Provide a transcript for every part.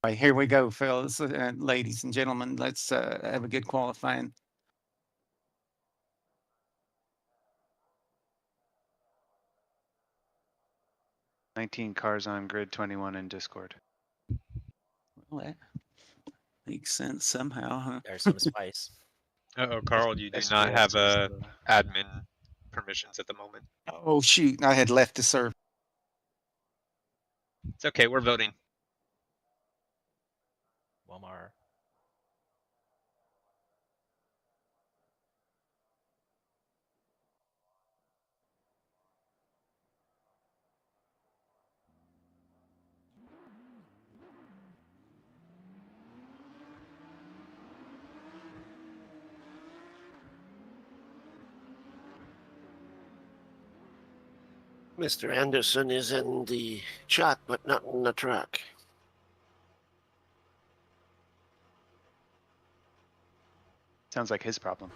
right, here we go, fellas, ladies and gentlemen. Let's have a good qualifying. Cars on grid, 21 in Discord. Well, that makes sense somehow, huh? There's some spice. Uh-oh, Carl, you do Best not have answers, admin permissions at the moment. Oh, shoot. I had left the server. It's okay, we're voting. Walmart. Mr. Anderson is in the chat, but not in the track. Sounds like his problem.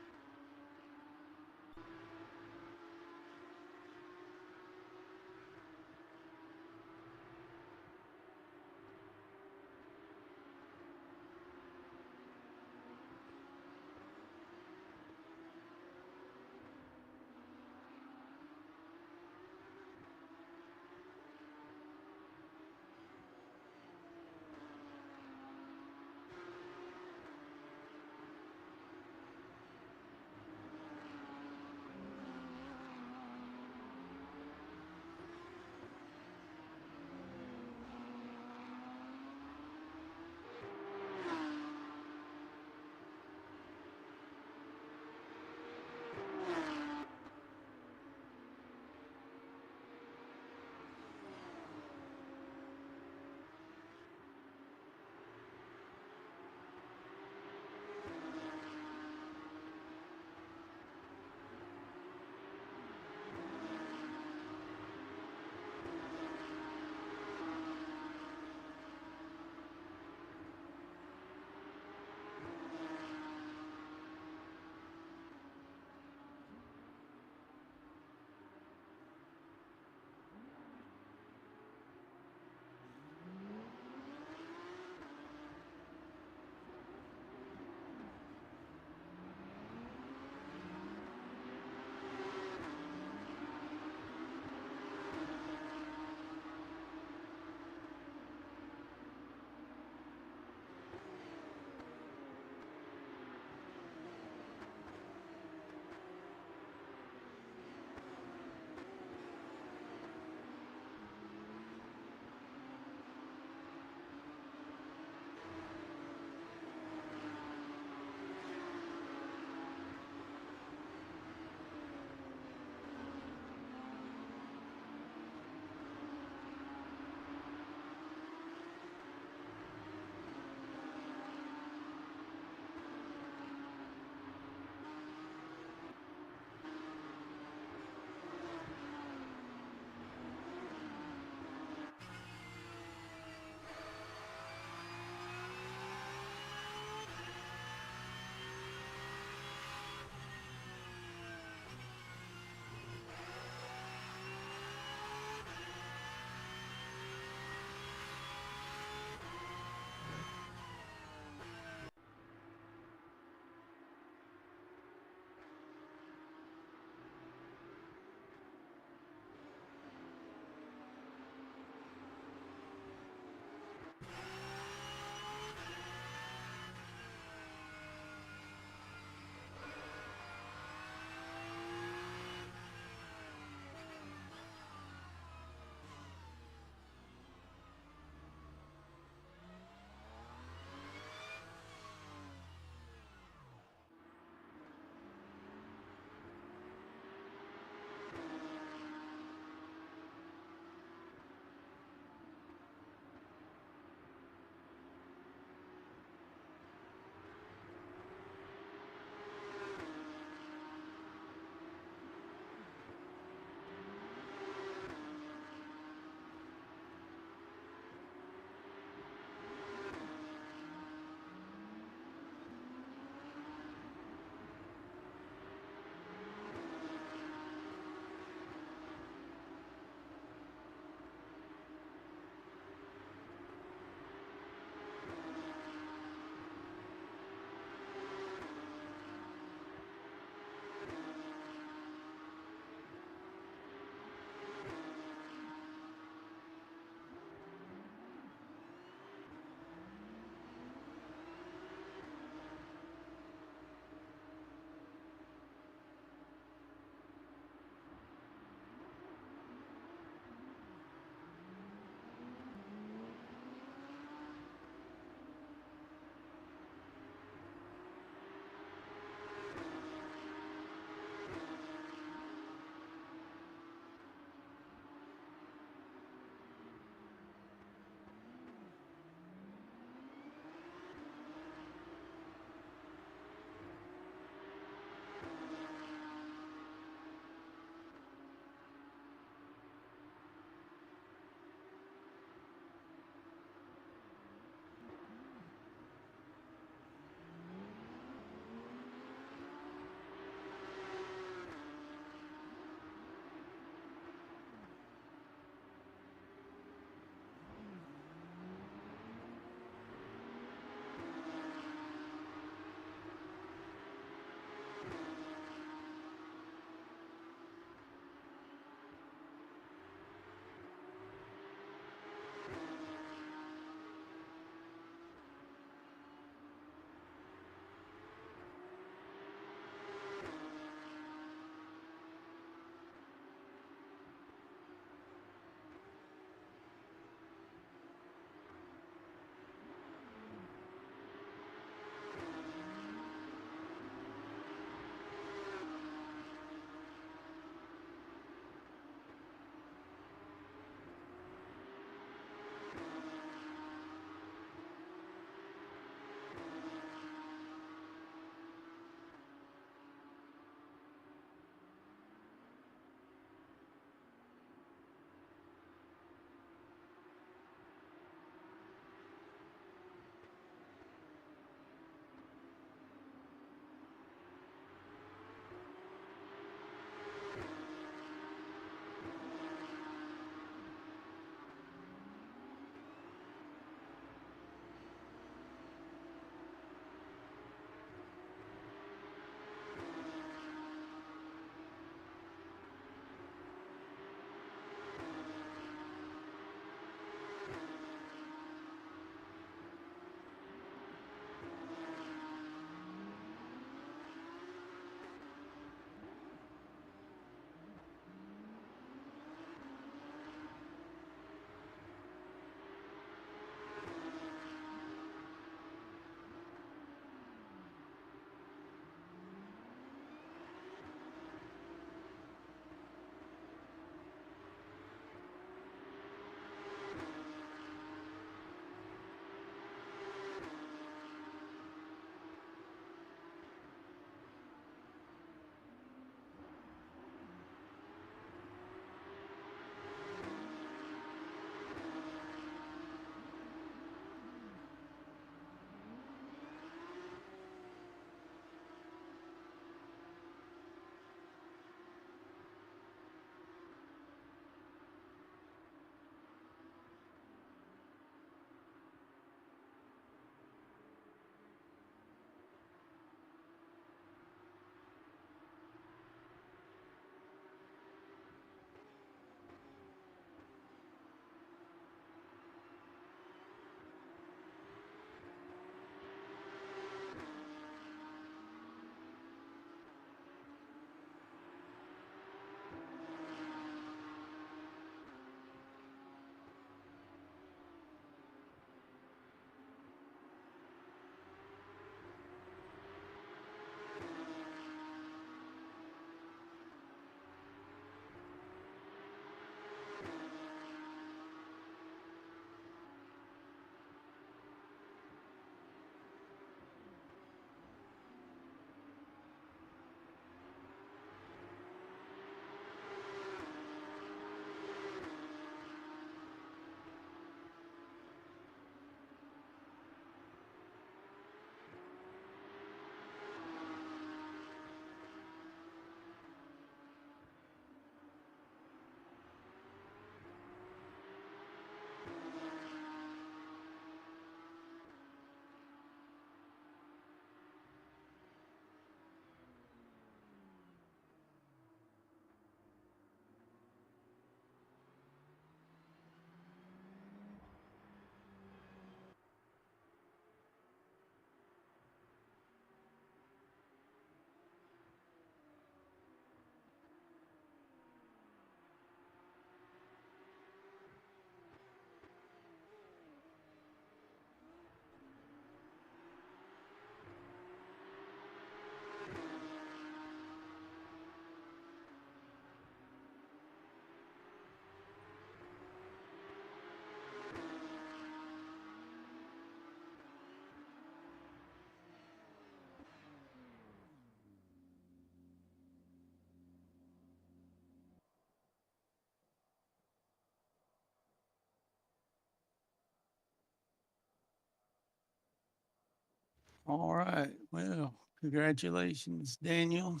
All right. Well, congratulations, Daniel.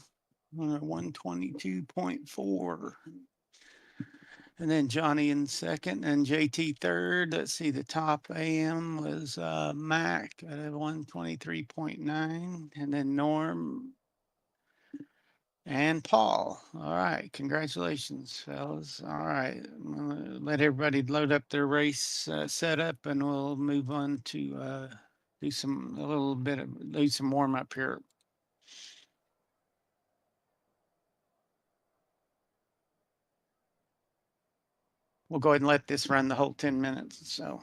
122.4. And then Johnny in second and JT third. Let's see, the top AM was Mac at 123.9. And then Norm and Paul. All right. Congratulations, fellas. All right. I'm gonna let everybody load up their race setup and we'll move on to do some warm up here. We'll go ahead and let this run the whole 10 minutes. So.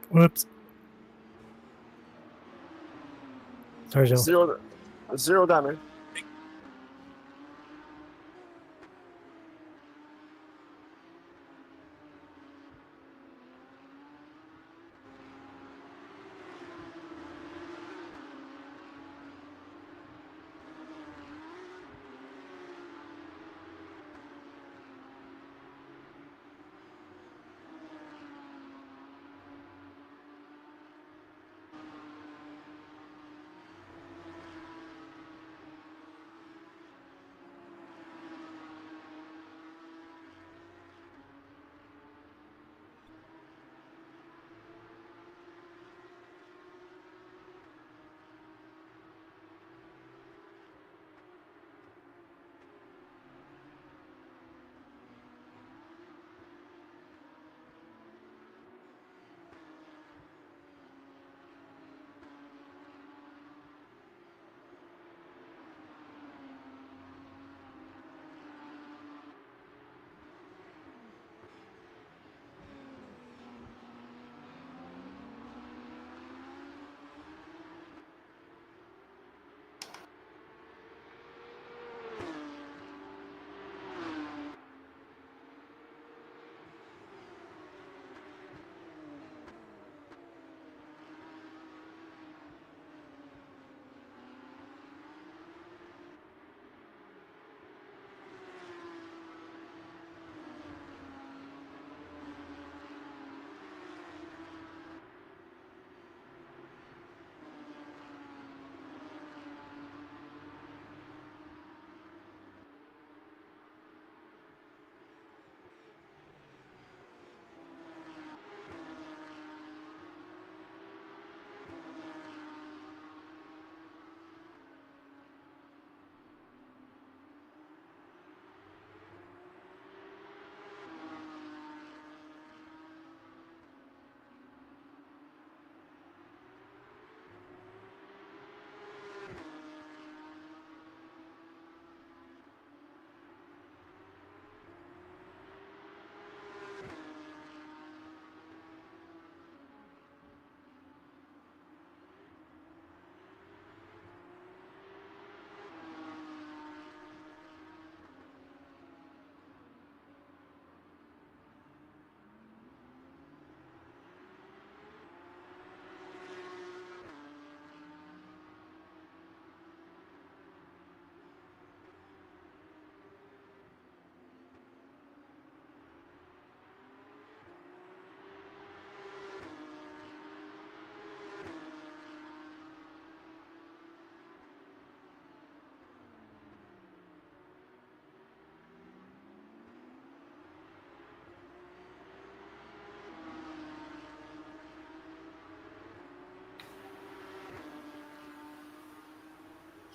Whoops. Sorry, Joe. Zero damage.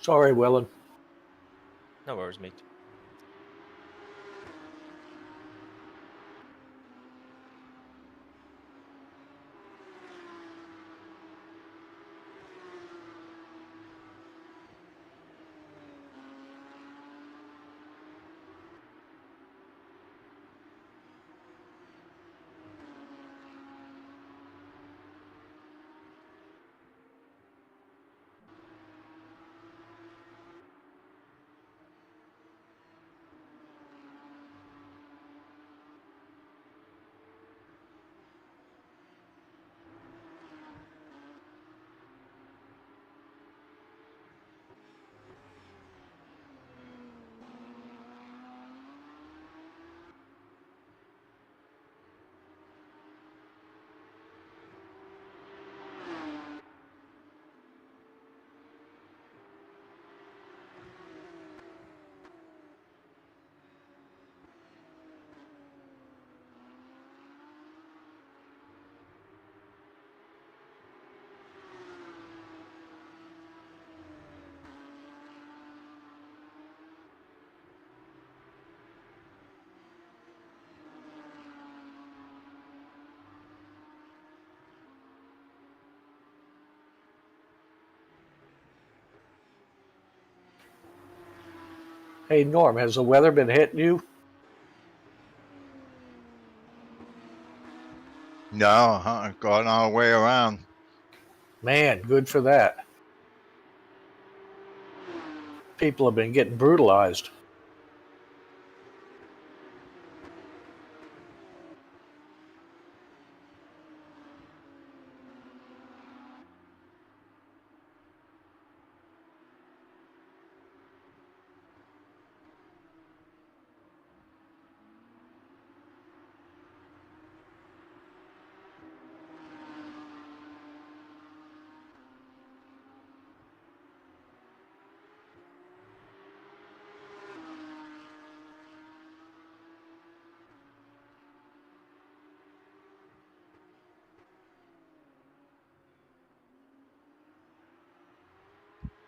Sorry, Wellen. No worries, mate. Hey, Norm, has the weather been hitting you? No, going all the way around. Man, good for that. People have been getting brutalized.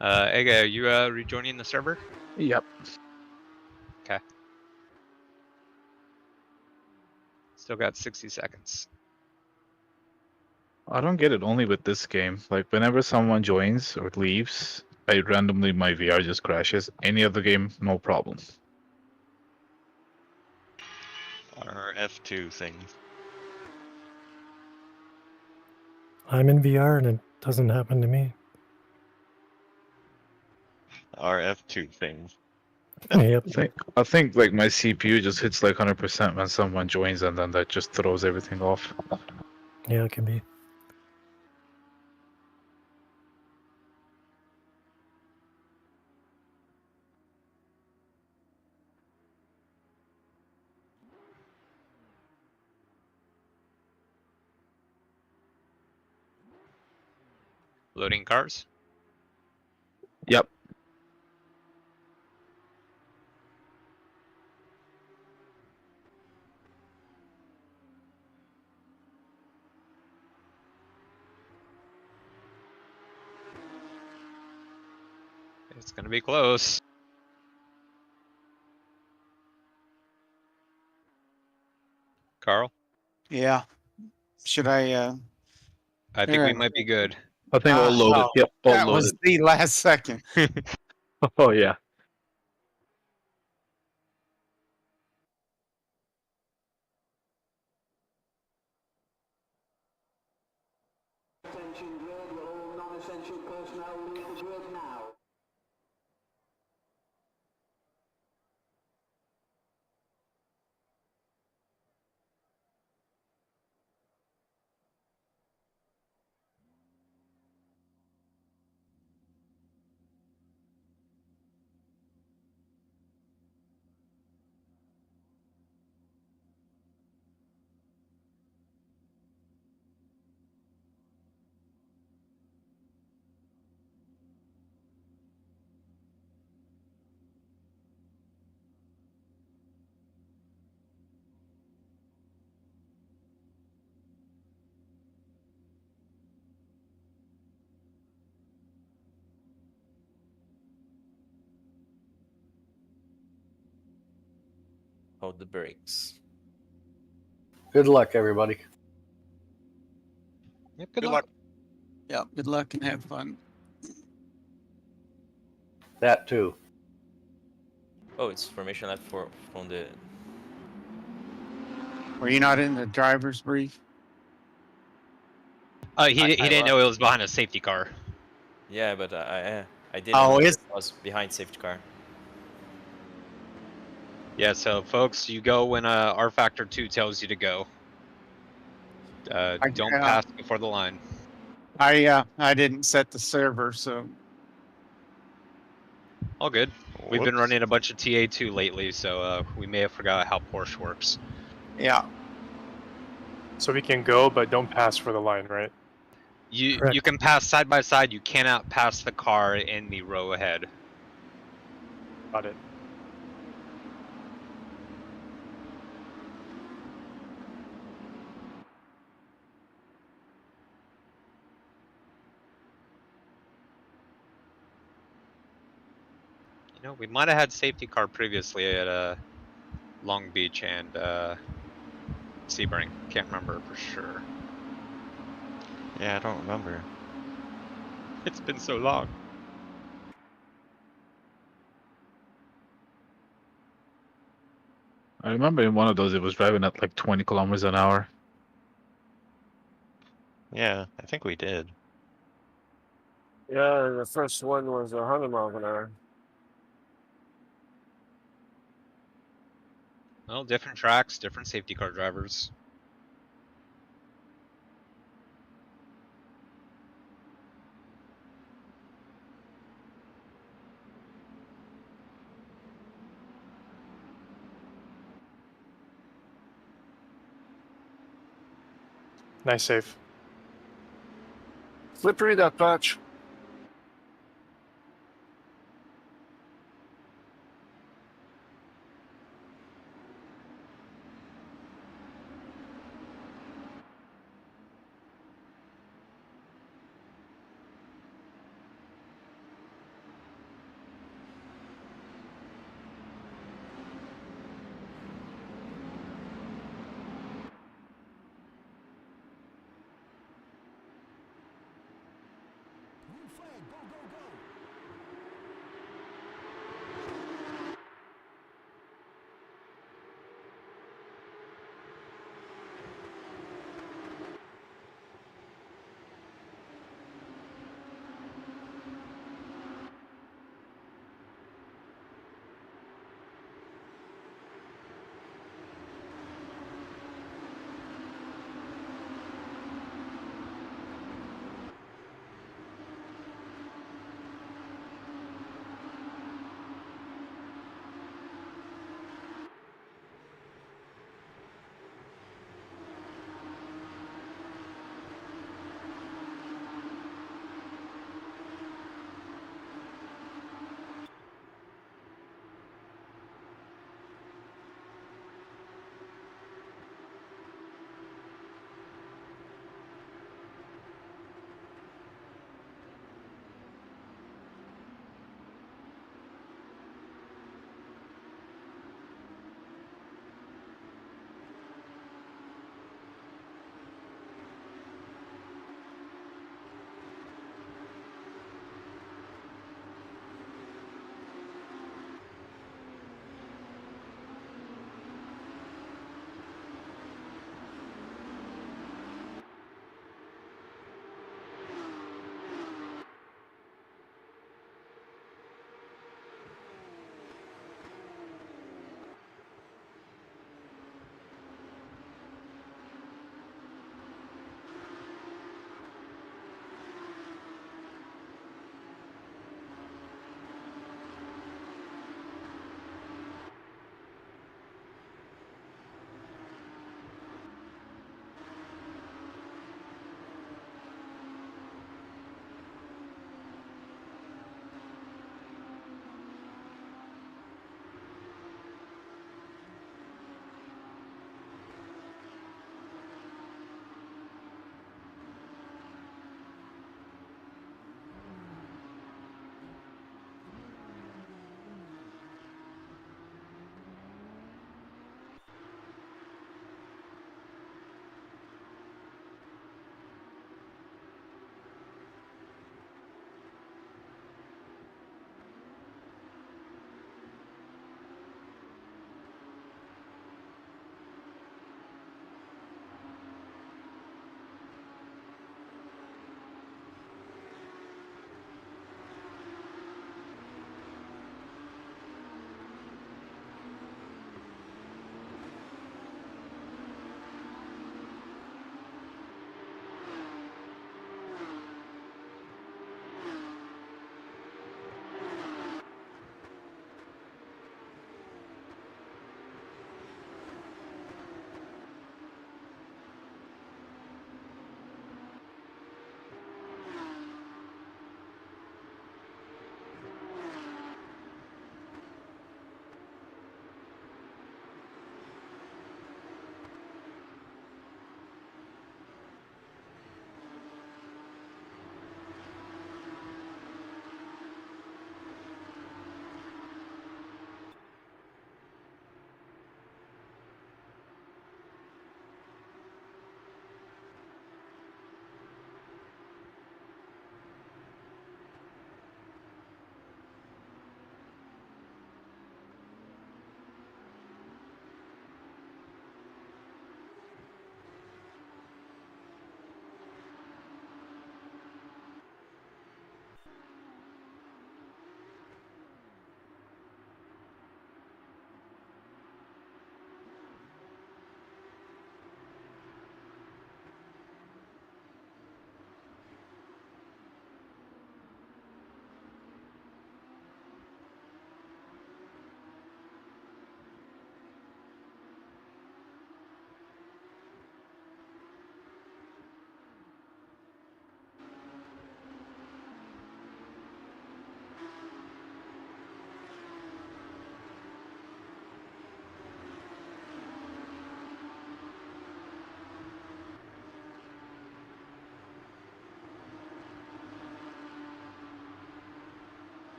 Ega, are you rejoining the server? Yep. Okay. Still got 60 seconds. I don't get it only with this game. Like whenever someone joins or leaves, I randomly my VR just crashes. Any other game, no problem. Our F2 thing. I'm in VR and it doesn't happen to me. Our F2 thing. Yep. I think like my CPU just hits like 100% when someone joins, and then that just throws everything off. Yeah, it can be. Loading cars. Yep. It's gonna be close. Carl, Yeah. Should I, I think Here we I- might be good. I think all loaded. wow, Yep, all that was loaded. the last second. Oh yeah. Attention grid, will all non-essential personnel leave the grid now? hold the brakes. Good luck, everybody. Yep, good luck. Yeah, good luck and have fun. That too. Oh, it's formation left from the. Were you not in the driver's brief? He I didn't know it was behind a safety car. Yeah, but I didn't Oh, know is- it was behind safety car. Yeah, so folks, you go when R Factor 2 tells you to go. Don't pass before the line. I didn't set the server, so All good. We've been Whoops. running a bunch of TA2 lately, so we may have forgot how Porsche works. yeah. So we can go, but don't pass for the line, right? You Correct. can pass side by side. You cannot pass the car in the row ahead. Got it. You know, we might have had safety car previously at Long Beach and Sebring. Can't remember for sure. Yeah, I don't remember. It's been so long. I remember in one of those it was driving at like 20 kilometers an hour. Yeah, I think we did. Yeah, the first one was 100 miles an hour. Well, different tracks, different safety car drivers. Nice save. Slippery, that patch.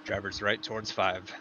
Driver's right towards 5.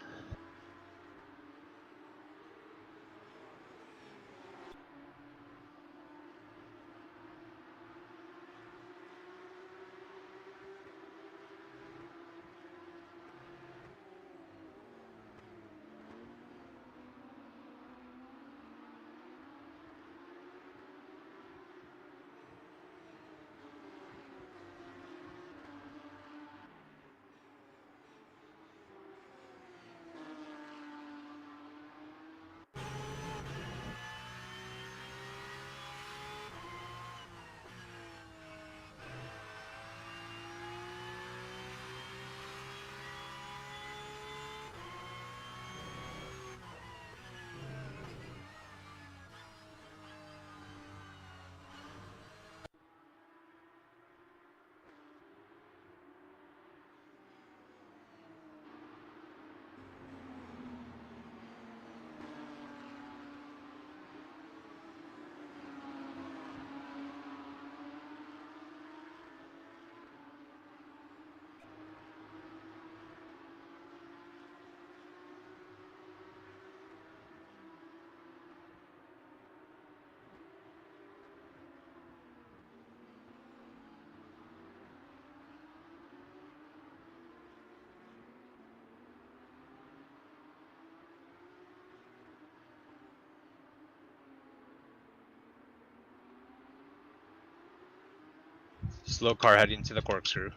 Slow car heading to the corkscrew.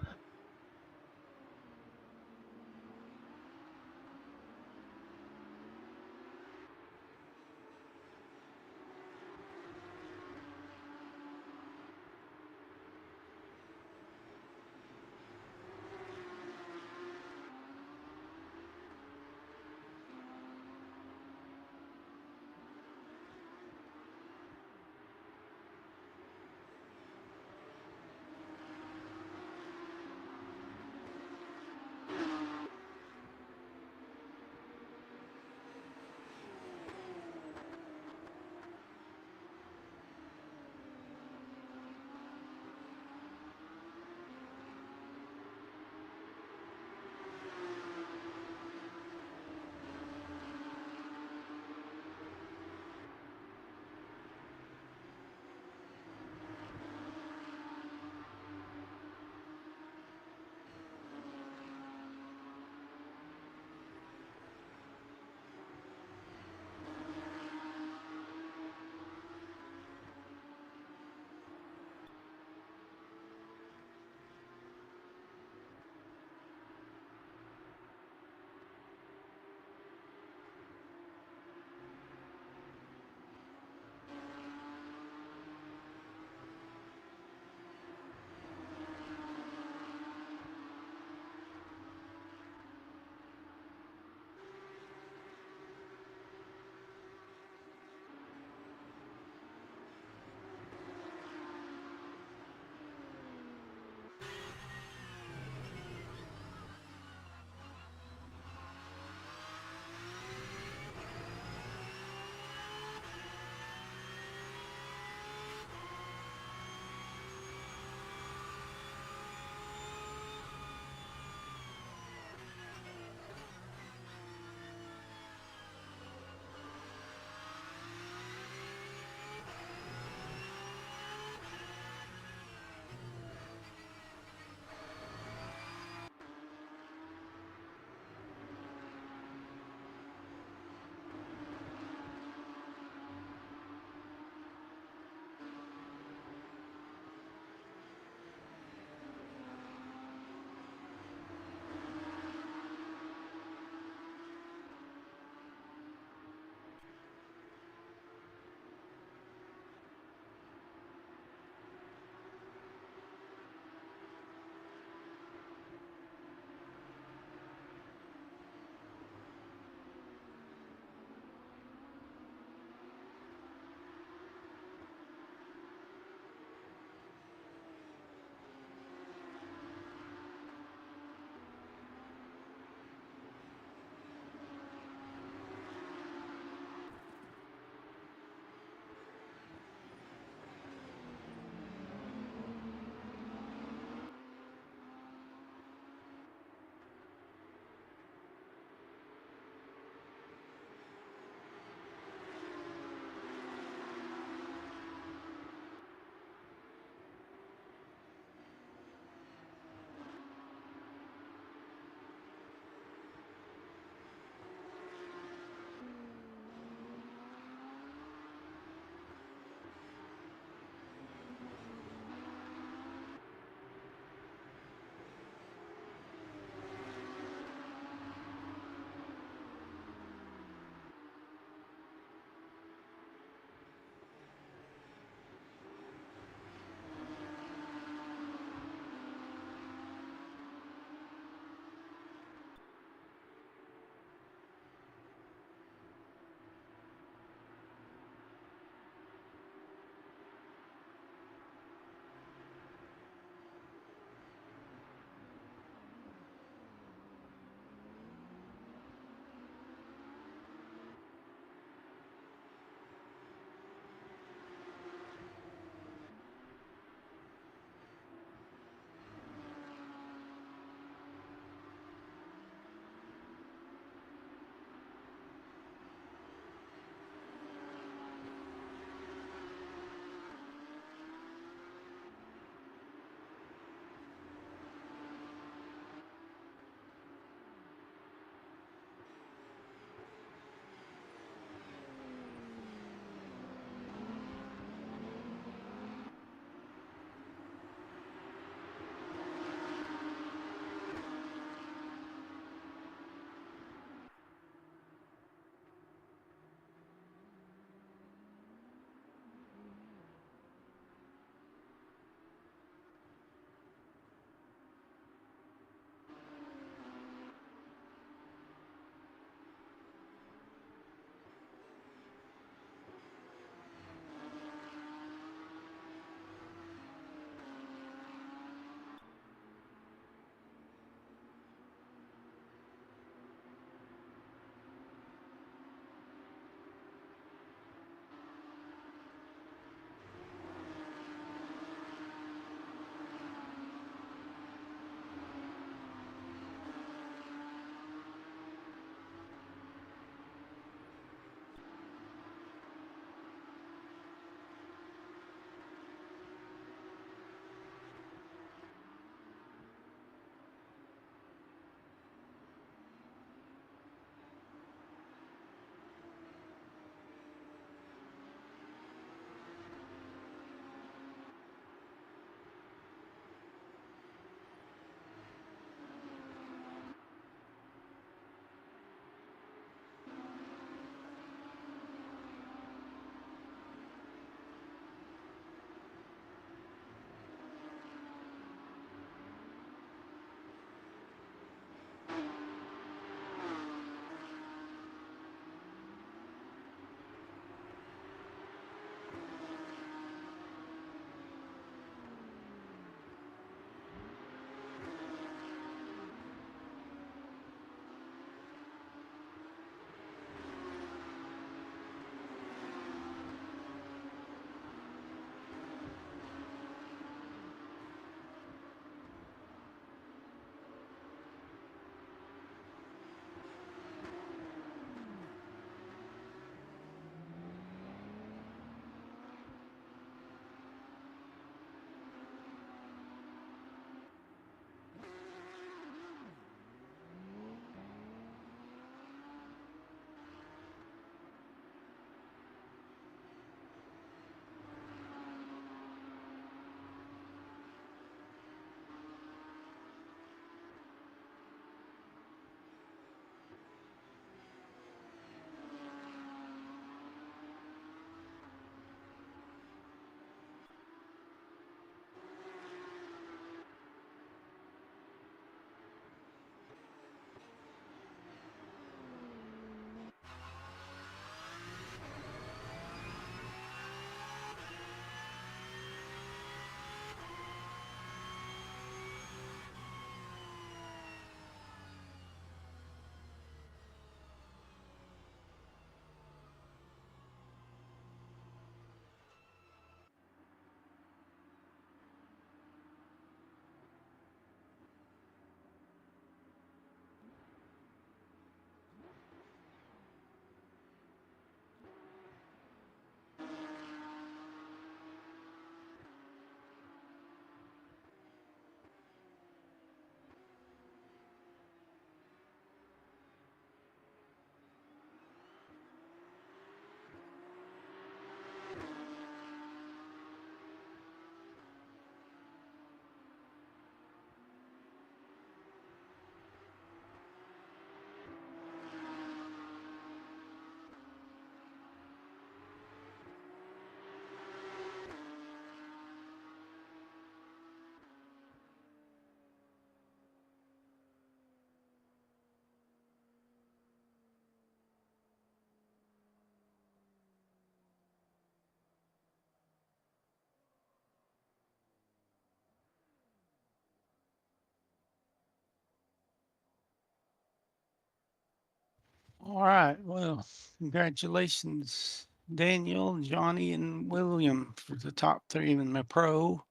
All right. Well, congratulations, Daniel, Johnny, and William for the top 3 in the pro.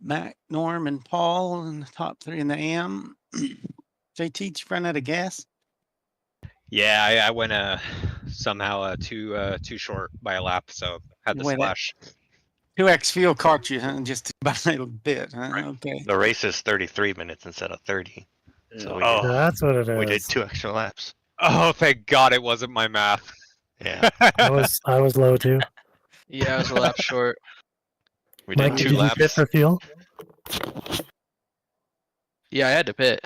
Matt, Norm, and Paul in the top 3 in the AM. JT, did you run out of gas? Yeah, I went somehow too short by a lap, so had You the went at splash. 2x fuel caught you, huh? Just by a little bit, huh? Right. Okay. The race is 33 minutes instead of 30. So Oh. That's what it we did is. 2 extra laps. Oh, thank God it wasn't my math. Yeah. I was low too. Yeah, I was a lap short. We Mike, did did 2 you pit laps. for fuel? Yeah, I had to pit.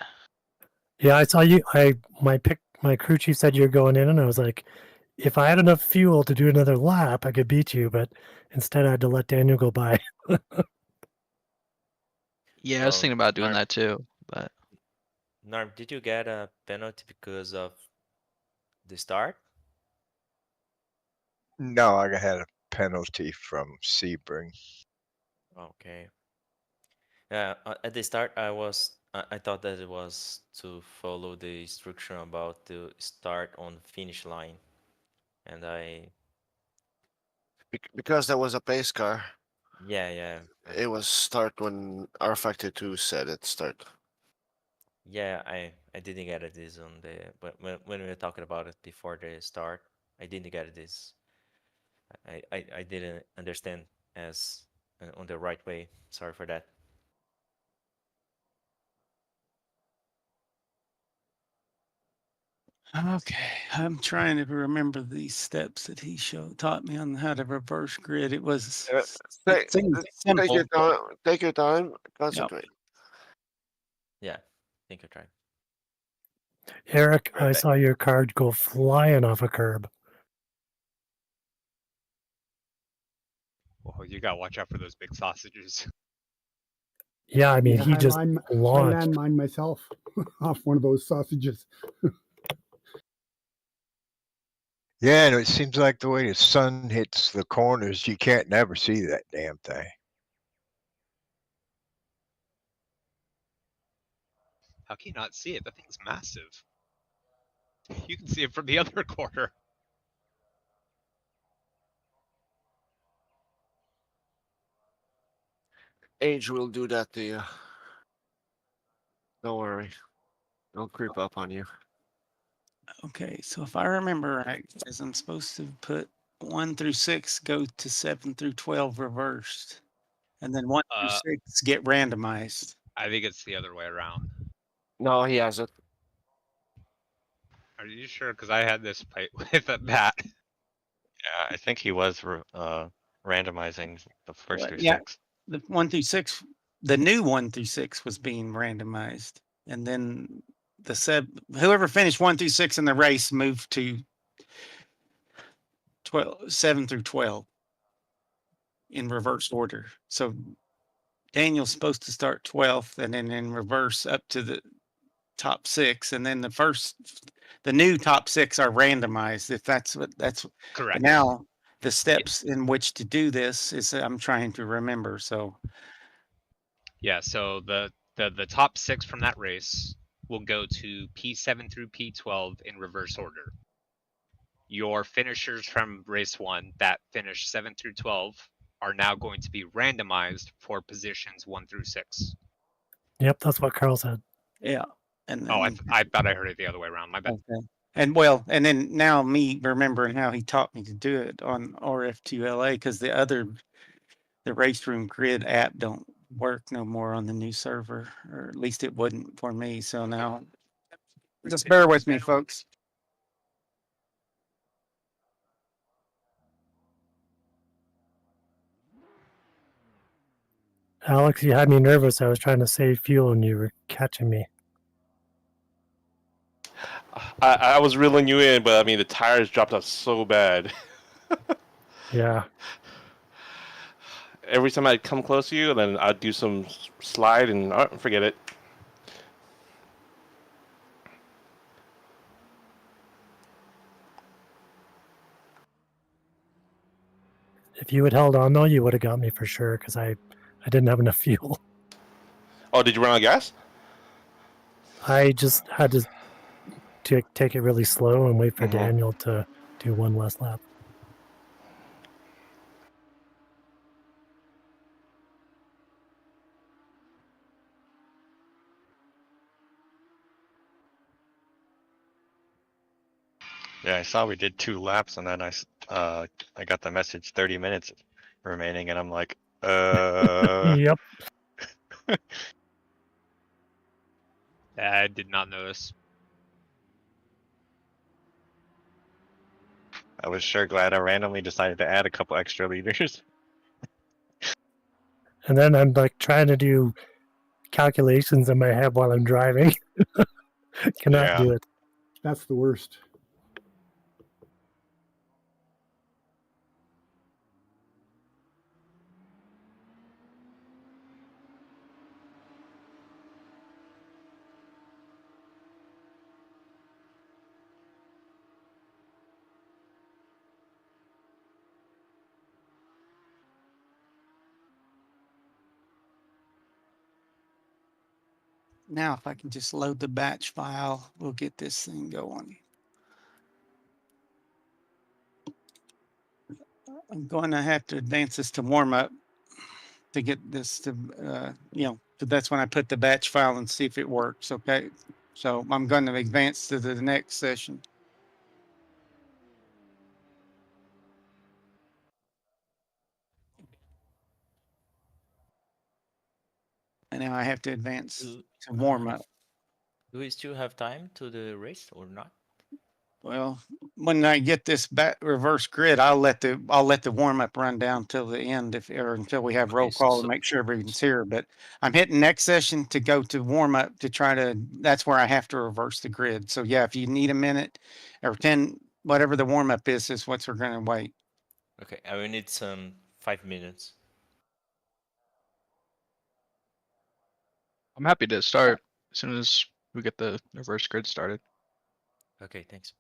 Yeah, I saw you. My crew chief said you're going in, and I was like, if I had enough fuel to do another lap, I could beat you. But instead, I had to let Daniel go by. Yeah, I was thinking about doing that too, but Norm, did you get a penalty because of the start? No, I had a penalty from Sebring. Okay. Yeah, at the start, I thought that it was to follow the instruction about the start on finish line, and Because that was a pace car. yeah. It was start when R Factor 2 said it start. Yeah, I didn't get it this on the but when we were talking about it before the start, I didn't get it this. I didn't understand as on the right way. Sorry for that. Okay, I'm trying to remember these steps that he taught me on how to reverse grid. It was Take simple. your time. Take your time. Concentrate. Yeah, think I tried. Eric, I saw your card go flying off a curb. Oh, you gotta watch out for those big sausages. Yeah, I mean, Yeah, he just I launched. land mine myself off one of those sausages. Yeah, and it seems like the way the sun hits the corners, you can't never see that damn thing. How can you not see it? That thing's massive. You can see it from the other corner. Age will do that to you. Don't worry. Don't creep up on you. Okay, so if I remember right, as I'm supposed to put 1 through 6 go to 7 through 12 reversed, and then 1 through 6 get randomized. I think it's the other way around. No, he has it. Are you sure? Because I had this fight with that. Yeah, I think he was randomizing the first through Yeah, 6. the 1 through 6, the new 1 through 6 was being randomized, and then whoever finished 1 through 6 in the race moved to 7 through 12 in reverse order. So Daniel's supposed to start 12th and then in reverse up to the top 6, and then the new top 6 are randomized. If that's Correct. And now the steps in which to do this is I'm trying to remember. So yeah, so the top 6 from that race will go to P7 through P12 in reverse order. Your finishers from race 1 that finished 7 through 12 are now going to be randomized for positions 1 through 6. Yep, that's what Carl said. yeah. And then, I thought I heard it the other way around. My bad. Okay. And then now me remembering how he taught me to do it on RF2LA, because the race room grid app don't work no more on the new server, or at least it wouldn't for me. So now just bear with me, folks. Alex, you had me nervous. I was trying to save fuel and you were catching me. I was reeling you in, but I mean, the tires dropped off so bad. Yeah. Every time I'd come close to you, and then I'd do some slide and forget it. If you had held on, though, you would have got me for sure, because I didn't have enough fuel. Oh, did you run out of gas? I just had to to take it really slow and wait for Mhm. Daniel to do one last lap. Yeah, I saw we did 2 laps, and then I got the message 30 minutes remaining, and I'm like, Yep. I did not notice. I was sure glad I randomly decided to add a couple extra liters. And then I'm like trying to do calculations in my head while I'm driving. Cannot Yeah. do it. That's the worst. Now, if I can just load the batch file, we'll get this thing going. I'm going to have to advance this to warm up to get this to, so that's when I put the batch file and see if it works. Okay. So I'm going to advance to the next session. And now I have to advance to warm up. Do we still have time to the race or not? Well, when I get this back reverse grid, I'll let the warm up run down till the end or until we have roll Okay, call to make sure everything's here. But I'm hitting next session to go to warm up to try to, that's where I have to reverse the grid. So yeah, if you need a minute or 10, whatever the warm up is what we're going to wait. Okay, I will need some 5 minutes. I'm happy to start as soon as we get the reverse grid started. Okay, thanks.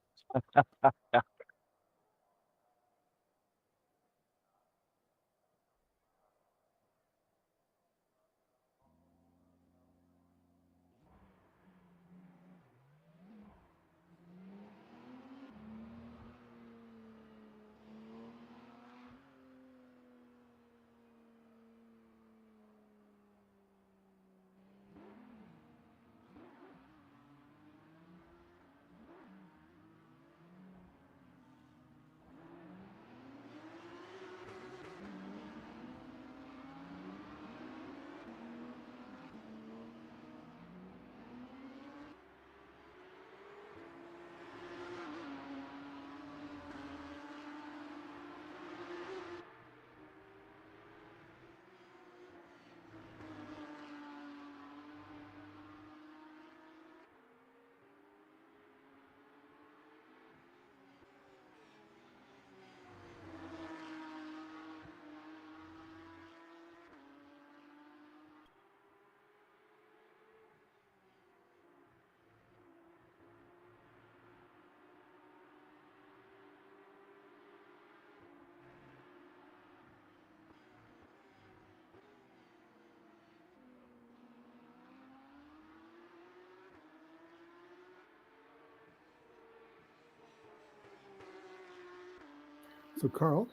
So, Carl?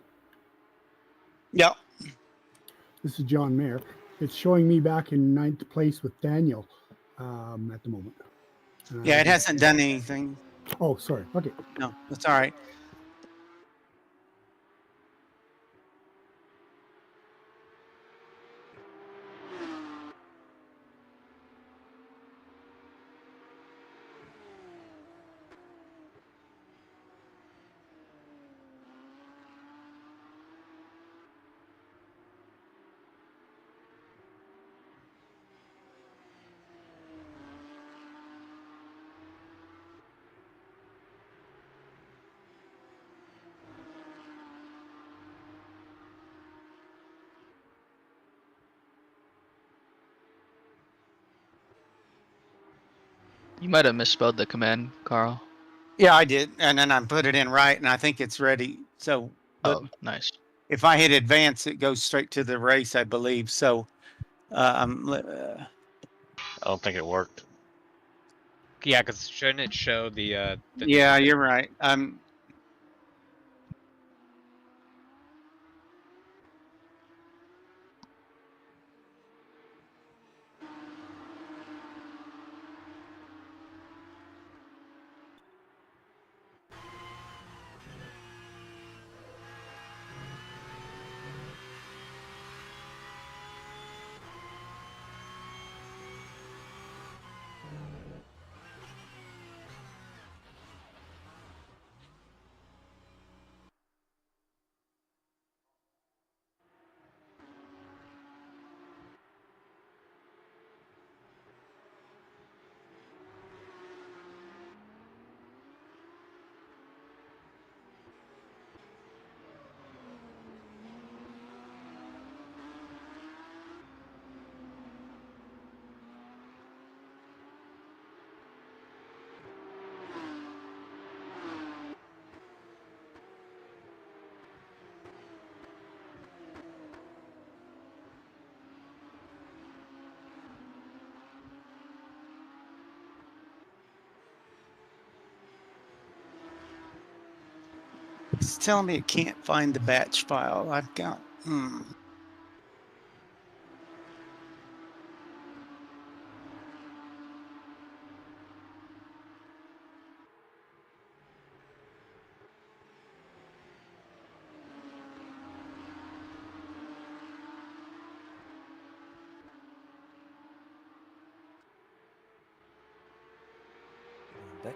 Yeah. This is John Mayer. It's showing me back in 9th place with Daniel at the moment. Yeah, it hasn't done anything. Oh, sorry. Okay. No, that's all right. You might have misspelled the command, Carl. Yeah, I did. And then I put it in right and I think it's ready. So, but Oh, nice. if I hit advance, it goes straight to the race, I believe. So, I don't think it worked. Yeah, because shouldn't it show the new Yeah, one? you're right. It's telling me it can't find the batch file. I've got. Back.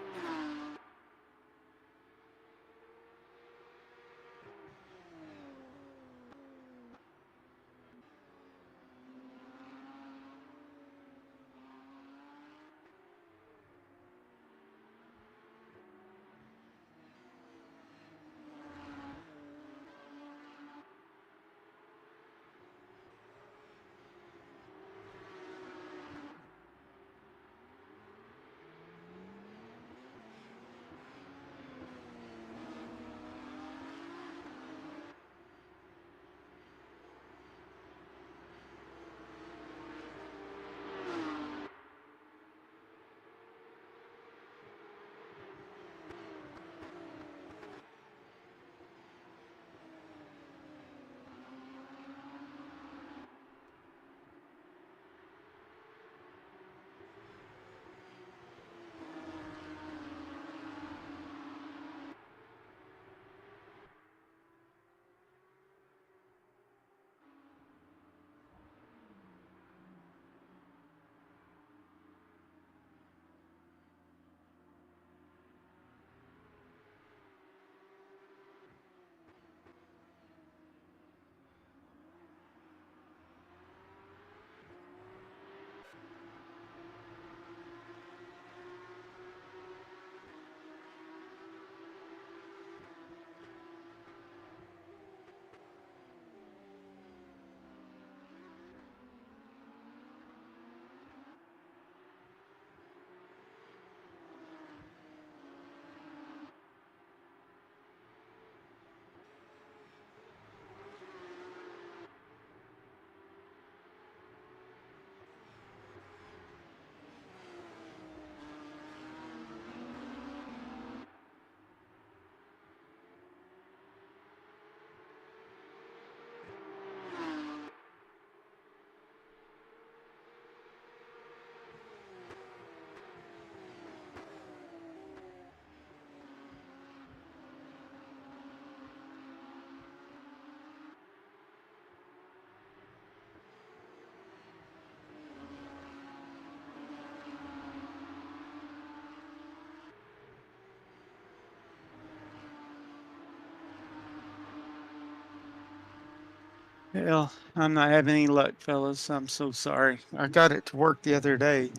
Well, I'm not having any luck, fellas. I'm so sorry. I got it to work the other day.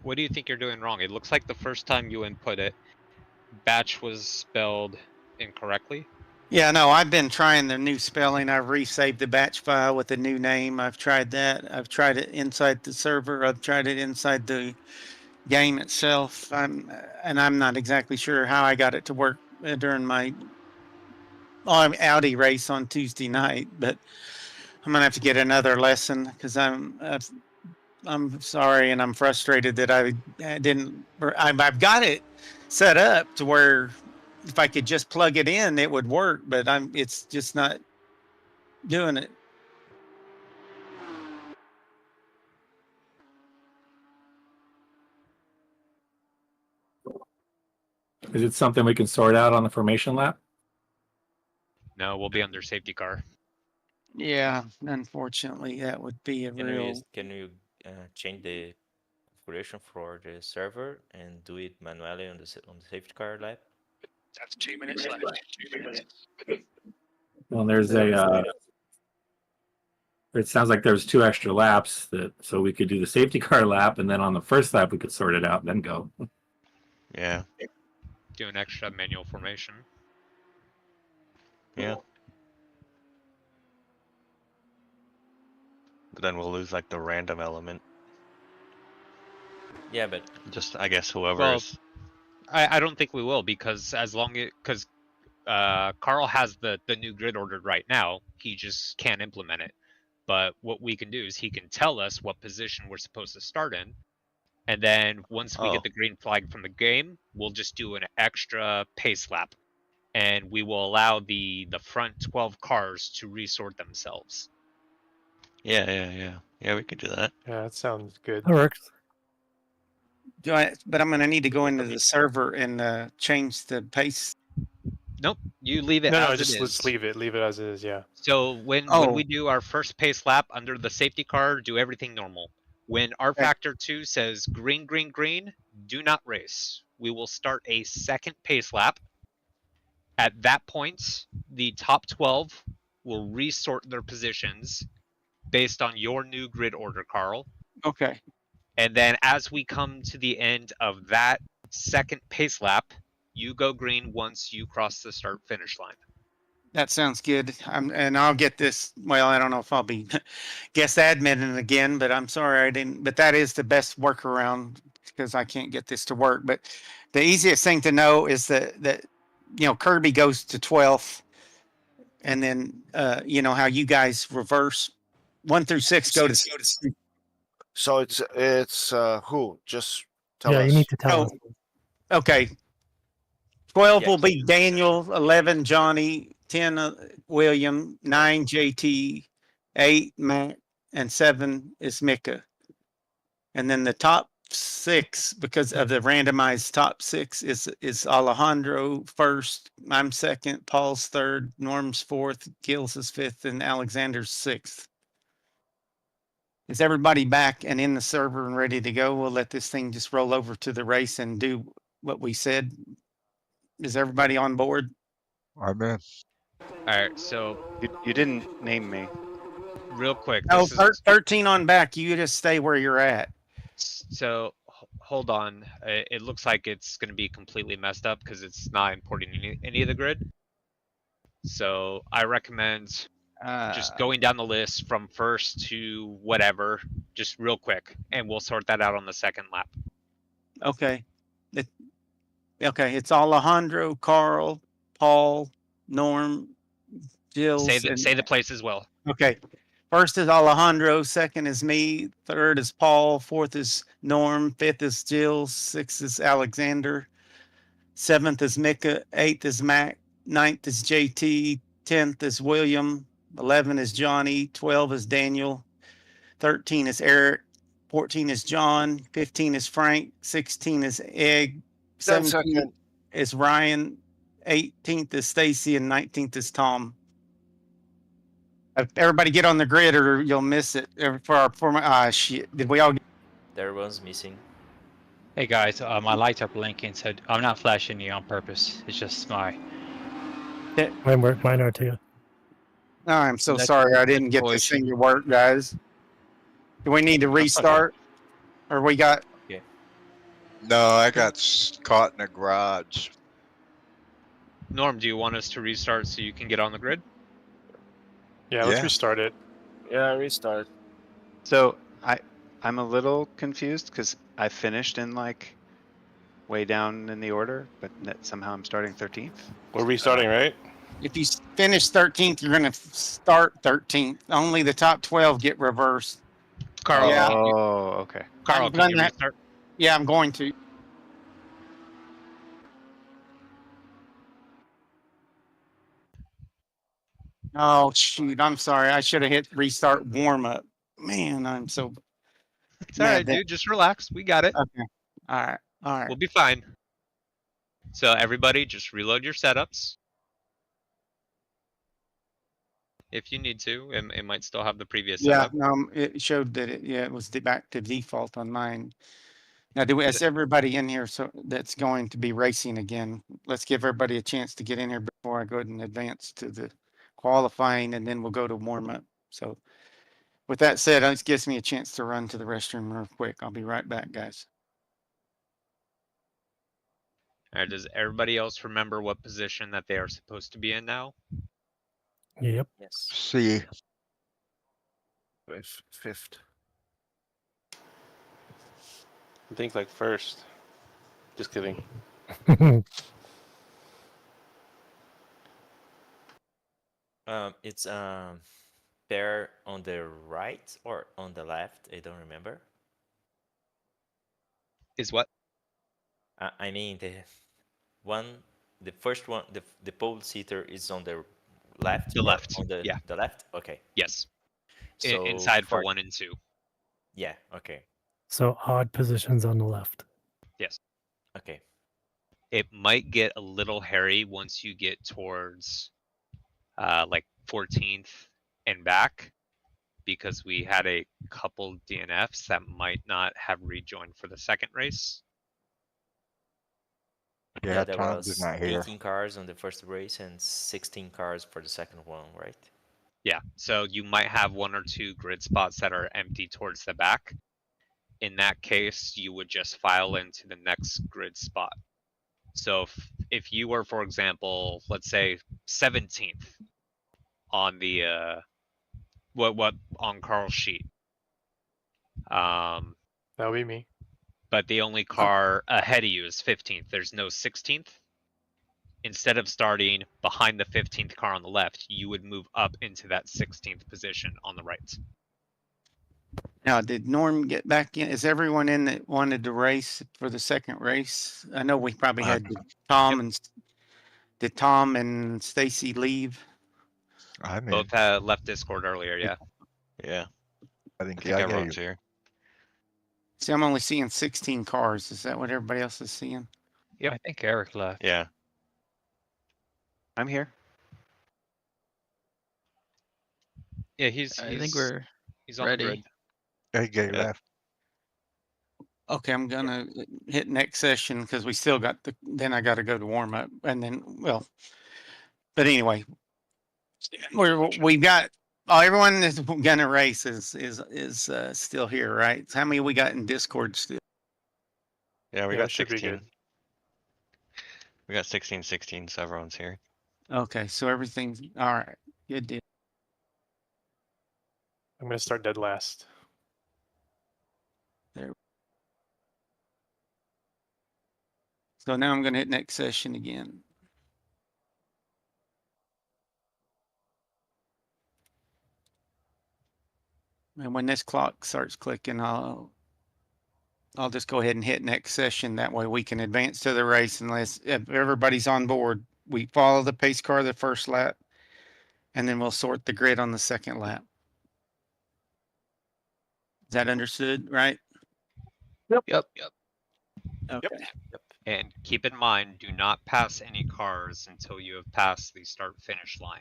What do you think you're doing wrong? It looks like the first time you input it, batch was spelled incorrectly. Yeah, no, I've been trying the new spelling. I've resaved the batch file with a new name. I've tried that. I've tried it inside the server. I've tried it inside the game itself. And I'm not exactly sure how I got it to work during my Audi race on Tuesday night, but I'm gonna have to get another lesson because I'm sorry and I'm frustrated that I didn't. I've got it set up to where if I could just plug it in, it would work, but it's just not doing it. Is it something we can sort out on the formation lap? No, we'll be under safety car. Yeah, unfortunately, that would be a real. Can you change the configuration for the server and do it manually on the safety car lap? That's 2 minutes left. 2 minutes. Well, there's it sounds like there's 2 extra laps so we could do the safety car lap, and then on the first lap we could sort it out and then go. Yeah. Do an extra manual formation. Yeah. But then we'll lose like the random element. Yeah, but just I guess whoever Well, is. I don't think we will because Carl has the new grid ordered right now. He just can't implement it. But what we can do is he can tell us what position we're supposed to start in. And then once we get the green flag from the game, we'll just do an extra pace lap. And we will allow the front 12 cars to resort themselves. Yeah, we could do that. Yeah, that sounds good. That works. But I'm going to need to go into the server and change the pace. Nope, you leave it. No, as just it let's is. leave it. Leave it as it is. Yeah. So when we do our first pace lap under the safety car, do everything normal. When R factor 2 says green, green, green, do not race. We will start a second pace lap. At that point, the top 12 will resort their positions based on your new grid order, Carl. Okay. And then as we come to the end of that second pace lap, you go green once you cross the start finish line. That sounds good. And I'll get this. Well, I don't know if I'll be guest admin again, but I'm sorry I didn't. But that is the best workaround because I can't get this to work. But the easiest thing to know is that Kirby goes to 12th, and then how you guys reverse 1 through 6 go to. So it's who? Just tell us. Yeah, you need to tell us. Okay. 12 will be Daniel, 11 Johnny, 10 William, 9 JT, 8 Matt, and 7 is Mika. And then the top 6, because of the randomized top 6, is Alejandro first, I'm second, Paul's third, Norm's fourth, Gil's is fifth, and Alexander's sixth. Is everybody back and in the server and ready to go? We'll let this thing just roll over to the race and do what we said. Is everybody on board? I'm in. All right, so you didn't name me. Real quick. Oh, This is, 13 on back. You just stay where you're at. so hold on. It looks like it's going to be completely messed up because it's not importing any of the grid. So I recommend just going down the list from first to whatever, just real quick, and we'll sort that out on the second lap. Okay. Okay, it's Alejandro, Carl, Paul, Norm, Jill. Say the place as well. Okay. First is Alejandro, second is me, third is Paul, fourth is Norm, fifth is Jill, sixth is Alexander, seventh is Mika, eighth is Mac, ninth is JT, 10th is William, 11 is Johnny, 12 is Daniel, 13 is Eric, 14 is John, 15 is Frank, 16 is Egg, 17 is Ryan, 18th is Stacy, and 19th is Tom. Everybody get on the grid or you'll miss it. Shit. Did we all get... Everyone's missing. Hey guys, my lights are blinking, so I'm not flashing you on purpose. It's just mine. Mine are too. Oh, I'm so sorry I didn't get this thing to work, guys. Do we need to restart? Or we got... Yeah. No, I got caught in a garage. Norm, do you want us to restart so you can get on the grid? Yeah, let's restart it. Yeah, restart. So I'm a little confused because I finished in like way down in the order, but somehow I'm starting 13th. We're restarting, right? If you finish 13th, you're going to start 13th. Only the top 12 get reversed. Carl, Yeah. Oh, okay. Carl, I'm can you gonna- restart? Yeah, I'm going to. Oh, shoot. I'm sorry. I should have hit restart warm up. Man, I'm so It's all right, dude. Just relax. We got it. Okay. All right. All right. We'll be fine. So everybody, just reload your setups. If you need to, it might still have the previous Yeah, setup. it showed that it was back to default on mine. Now, is everybody in here that's going to be racing again? Let's give everybody a chance to get in here before I go ahead and advance to the qualifying, and then we'll go to warm up. So with that said, it gives me a chance to run to the restroom real quick. I'll be right back, guys. All right, does everybody else remember what position that they are supposed to be in now? Yep. Yes. See. Fifth. I think like first. Just kidding. It's pair on the right or on the left? I don't remember. Is what? I mean the first one, the pole seater is on the left. The or left. On the Yeah. The left. Okay. Yes. So Inside for 1 and 2. Yeah. Okay. So odd positions on the left. Yes. Okay. It might get a little hairy once you get towards like 14th and back, because we had a couple DNFs that might not have rejoined for the second race. Yeah, there Tom's was not here. 18 cars on the first race and 16 cars for the second one, right? Yeah, so you might have 1 or 2 grid spots that are empty towards the back. In that case, you would just file into the next grid spot. So if you were, for example, let's say 17th on the what on Carl's sheet, That would be me. but the only car ahead of you is 15th. There's no 16th. Instead of starting behind the 15th car on the left, you would move up into that 16th position on the right. Now, did Norm get back in? Is everyone in that wanted to race for the second race? I know we probably had Tom and did Tom and Stacy leave? I'm in. Both left Discord earlier, yeah. Yeah. I think, I think everyone's here. See, I'm only seeing 16 cars. Is that what everybody else is seeing? Yeah, I think Eric left. Yeah. I'm here. Yeah, he's I think we're he's on ready. the grid. Hey, gay Yeah. left. Okay, I'm gonna hit next session because we still got then I got to go to warm up and then, well, but anyway, we've got, everyone that's gonna race is still here, right? So how many we got in Discord still? Yeah, we Yeah, got it should be 16. good. We got 16, so everyone's here. Okay, so everything's all right. Good deal. I'm gonna start dead last. There. So now I'm gonna hit next session again. And when this clock starts clicking, I'll just go ahead and hit next session. That way we can advance to the race unless if everybody's on board. We follow the pace car the first lap, and then we'll sort the grid on the second lap. Is that understood, right? Yep. Okay. And keep in mind, do not pass any cars until you have passed the start-finish line.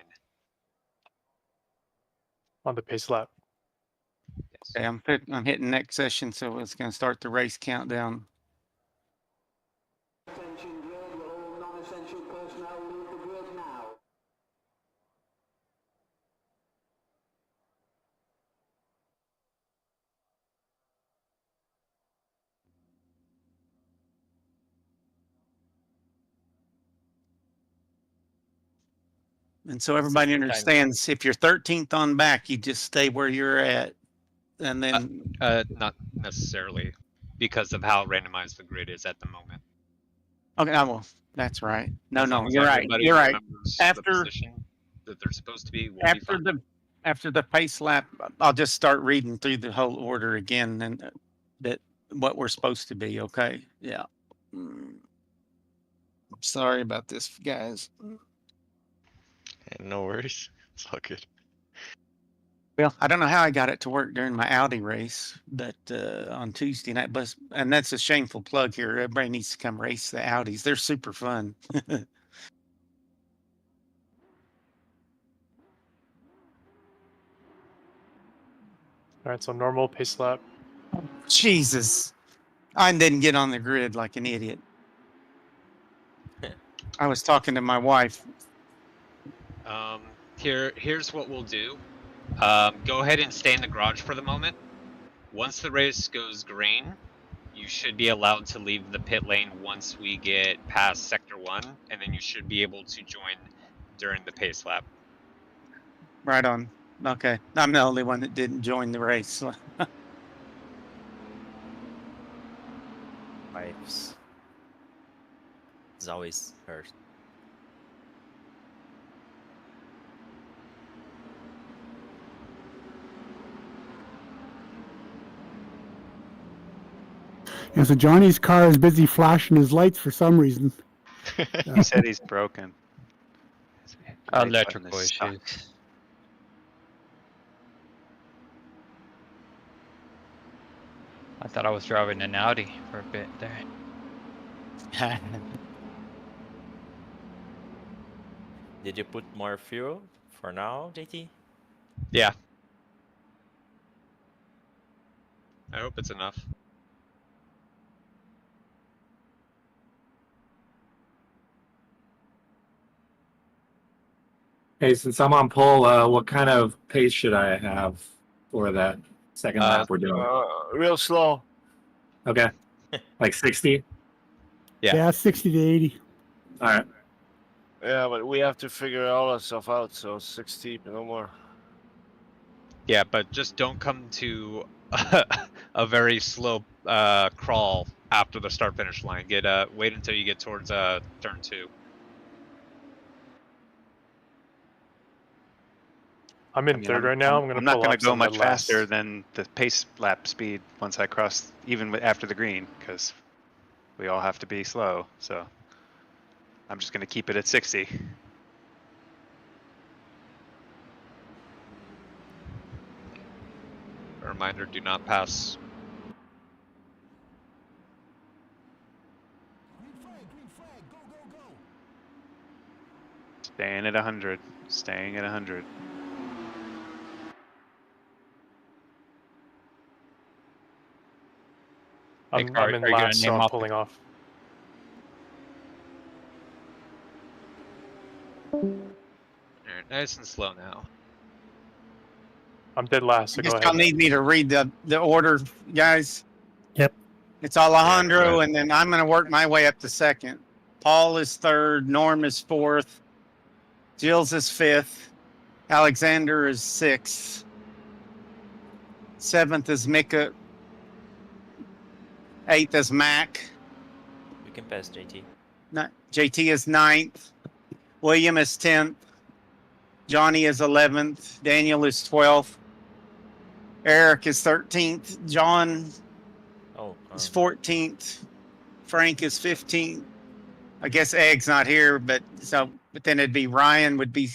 On the pace lap. Okay, I'm hitting next session, so it's going to start the race countdown. Attention grid, will all non-essential personnel leave the grid now? And so everybody time. understands if you're 13th on back, you just stay where you're at. And then, Not necessarily, because of how randomized the grid is at the moment. okay, I will. That's right. No, As long no, as you're right. everybody You're right. remembers After the position that they're supposed to be, we'll be after fine. the pace lap, I'll just start reading through the whole order again, and that what we're supposed to be. Okay. Yeah. Sorry about this, guys. No worries. It's all good. Well, I don't know how I got it to work during my Audi race, but on Tuesday night, and that's a shameful plug here. Everybody needs to come race the Audis. They're super fun. All right, so normal pace lap. Jesus. I didn't get on the grid like an idiot. I was talking to my wife. Here's what we'll do. Go ahead and stay in the garage for the moment. Once the race goes green, you should be allowed to leave the pit lane once we get past sector 1, and then you should be able to join during the pace lap. Right on. Okay. I'm the only one that didn't join the race. Pipes. It's always hurt. Yeah, so Johnny's car is busy flashing his lights for some reason. He said he's broken. Electrical issues. I thought I was driving an Audi for a bit there. Did you put more fuel for now, JT? Yeah. I hope it's enough. Hey, since I'm on pole, what kind of pace should I have for that second lap we're doing? Real slow. Okay. Like 60? Yeah, 60 to 80. All right. Yeah, but we have to figure all that stuff out. So 60, no more. Yeah, but just don't come to a very slow crawl after the start finish line. Wait until you get towards turn 2. I'm in third right now. I'm not going to go much faster than the pace lap speed once I cross, even after the green, because we all have to be slow. So I'm just going to keep it at 60. A reminder: do not pass. Staying at 100. Staying at 100. I'm in last, so I'm pulling off. Alright, nice and slow now. I'm dead last, so I guess go y'all ahead. need me to read the order, guys. Yep. It's Alejandro, and then I'm going to work my way up to second. Paul is third. Norm is fourth. Jill's is fifth. Alexander is sixth. Seventh is Mika. Eighth is Mac. You can pass JT. JT is ninth. William is 10th. Johnny is 11th. Daniel is 12th. Eric is 13th. John is 14th. Frank is 15th. I guess Egg's not here, but then it'd be Ryan would be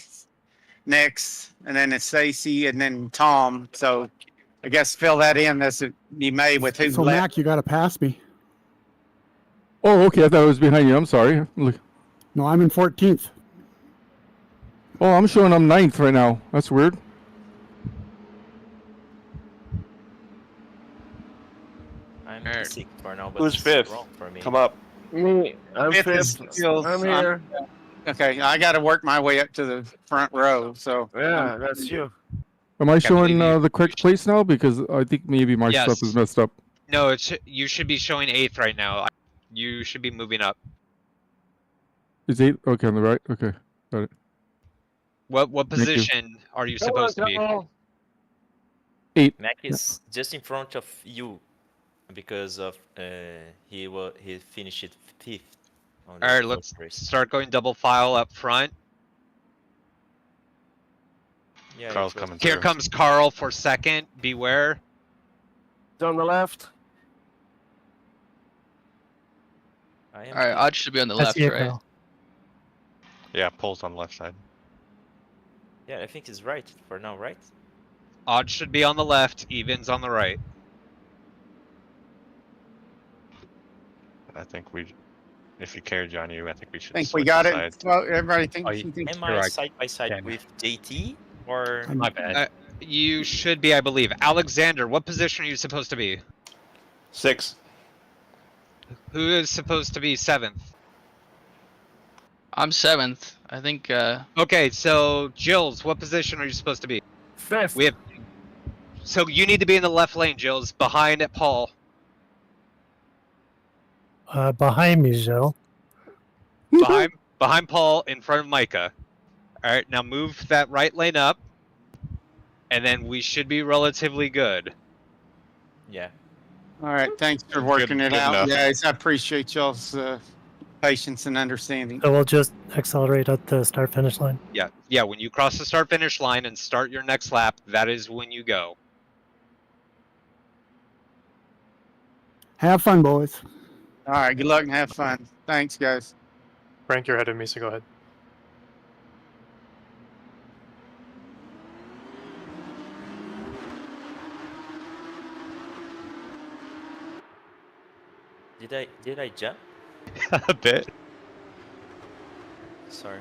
next, and then it's Stacy, and then Tom. So I guess fill that in as you may with who So left. Mac, you got to pass me. Oh, okay. I thought it was behind you. I'm sorry. Look. No, I'm in 14th. Oh, I'm showing I'm 9th right now. That's weird. I'm sick for now, but Who's it's fifth? wrong for me. Come up. Me, I'm Fifth is fifth. Jill's. I'm here. Okay, I got to work my way up to the front row. So Yeah, that's you. Am I showing believe you- the correct place now? Because I think maybe my stuff Yes. is messed up. No, you should be showing 8th right now. You should be moving up. Is 8? Okay, on the right. Okay, got it. What Thank you. position are you supposed to be? 8. Mac is just in front of you because of he finished 5th. on All the right, let's first race. start going double file up front. Yeah, it Carl's was- coming Here through. comes Carl for second. Beware. It's on the left. I am. Alright, odds should be on the I left, see it, right? Carl. Yeah, pole's on the left side. Yeah, I think it's right for now, right? Odds should be on the left. Evens on the right. I think we, if you care, Johnny, I think we should. Think we switch got it. sides. Well, everybody Oh, thinks you think. Am I correct. side by side Damn it. with JT or? My bad. You should be, I believe. Alexander, what position are you supposed to be? 6. Who is supposed to be 7th? I'm 7th. I think Okay, so Jills, what position are you supposed to be? 5th. We have. So you need to be in the left lane, Jills, behind Paul. Behind me, Jill. Behind Paul, in front of Micah. All right, now move that right lane up, and then we should be relatively good. Yeah. All right, thanks for working it good out, enough. guys. I appreciate y'all's patience and understanding. So we'll just accelerate at the start finish line. Yeah. When you cross the start finish line and start your next lap, that is when you go. Have fun, boys. All right, good luck and have fun. Thanks, guys. Frank, you're ahead of me, so go ahead. Did I jump? A bit. Sorry.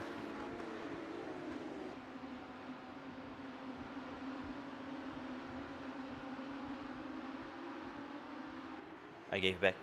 I gave back.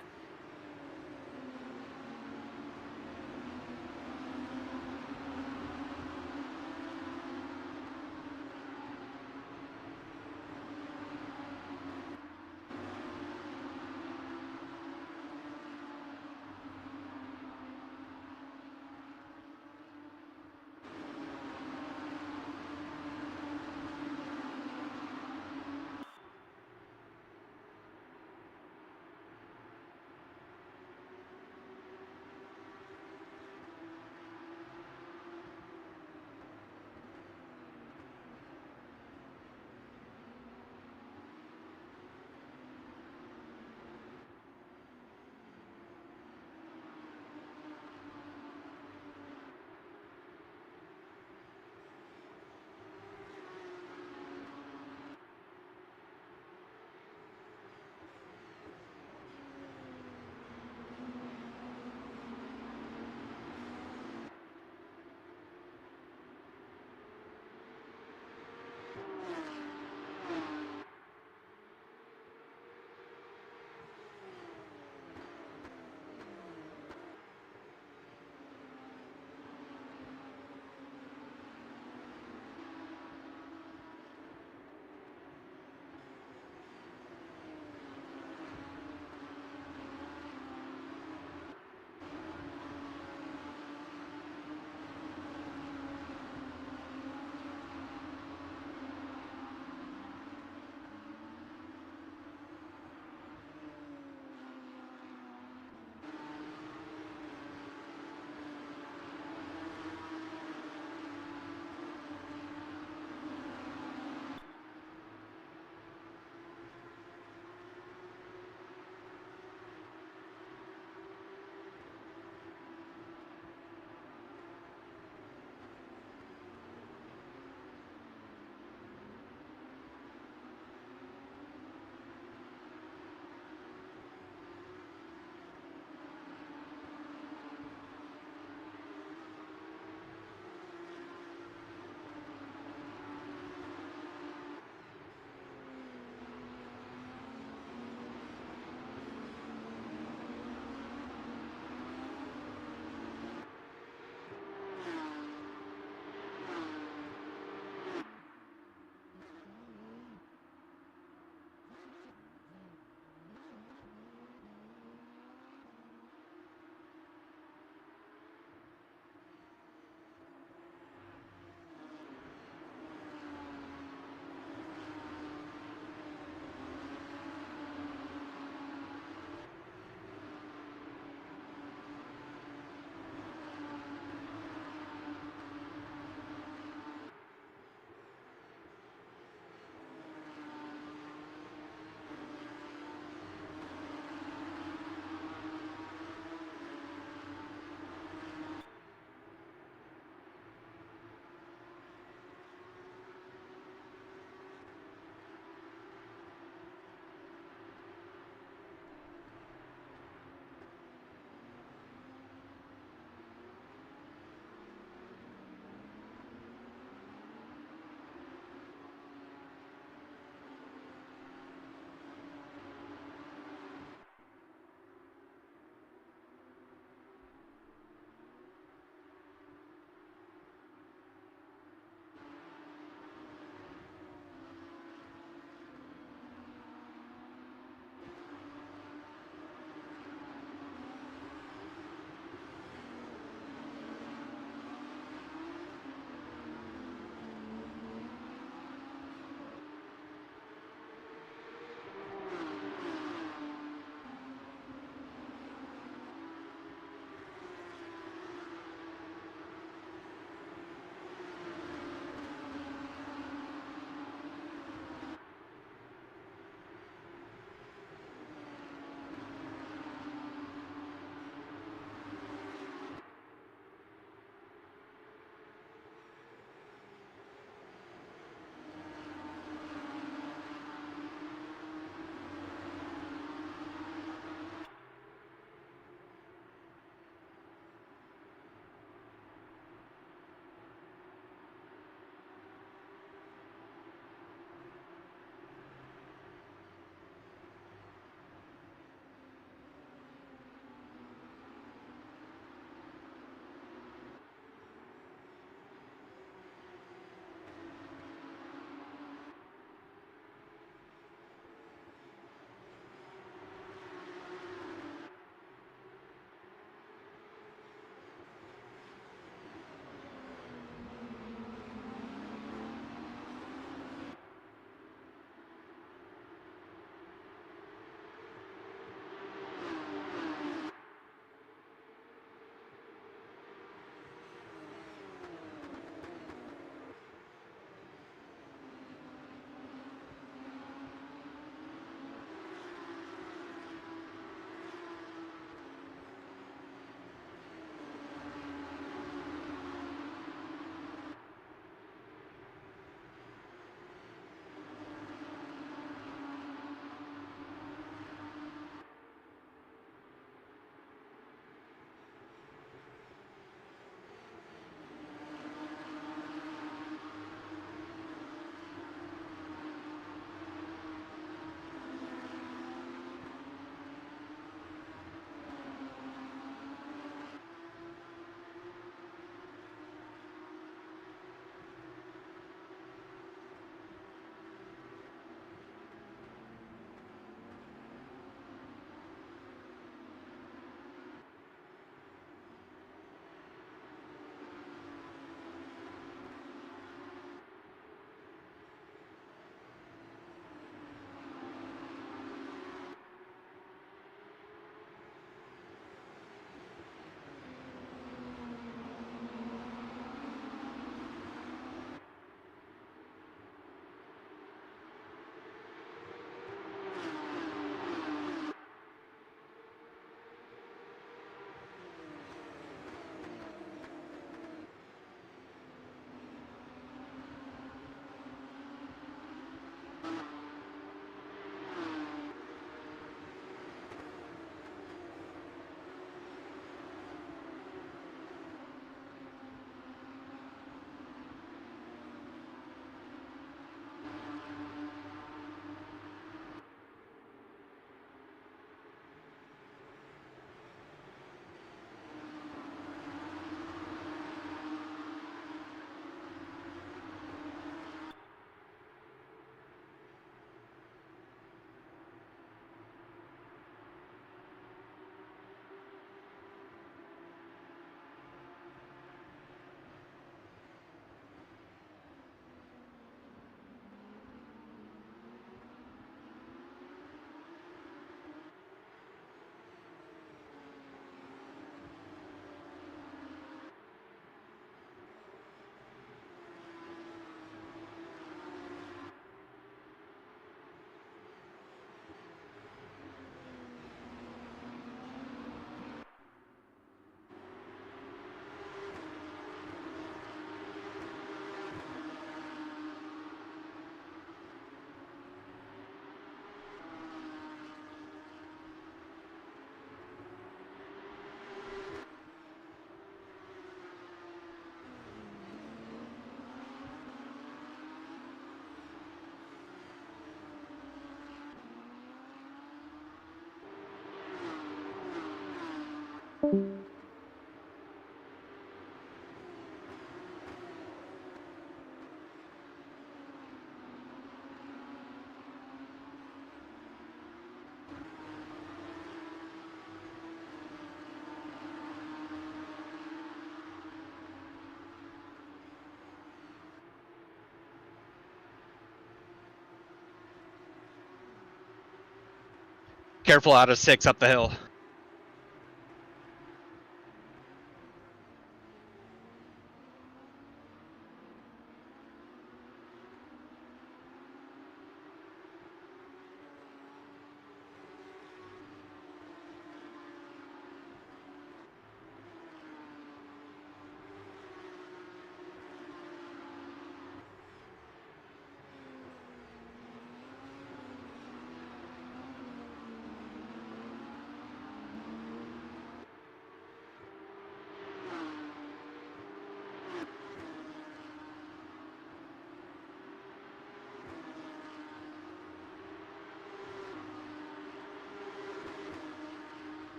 Careful out of 6 up the hill.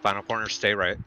Final corner, stay right.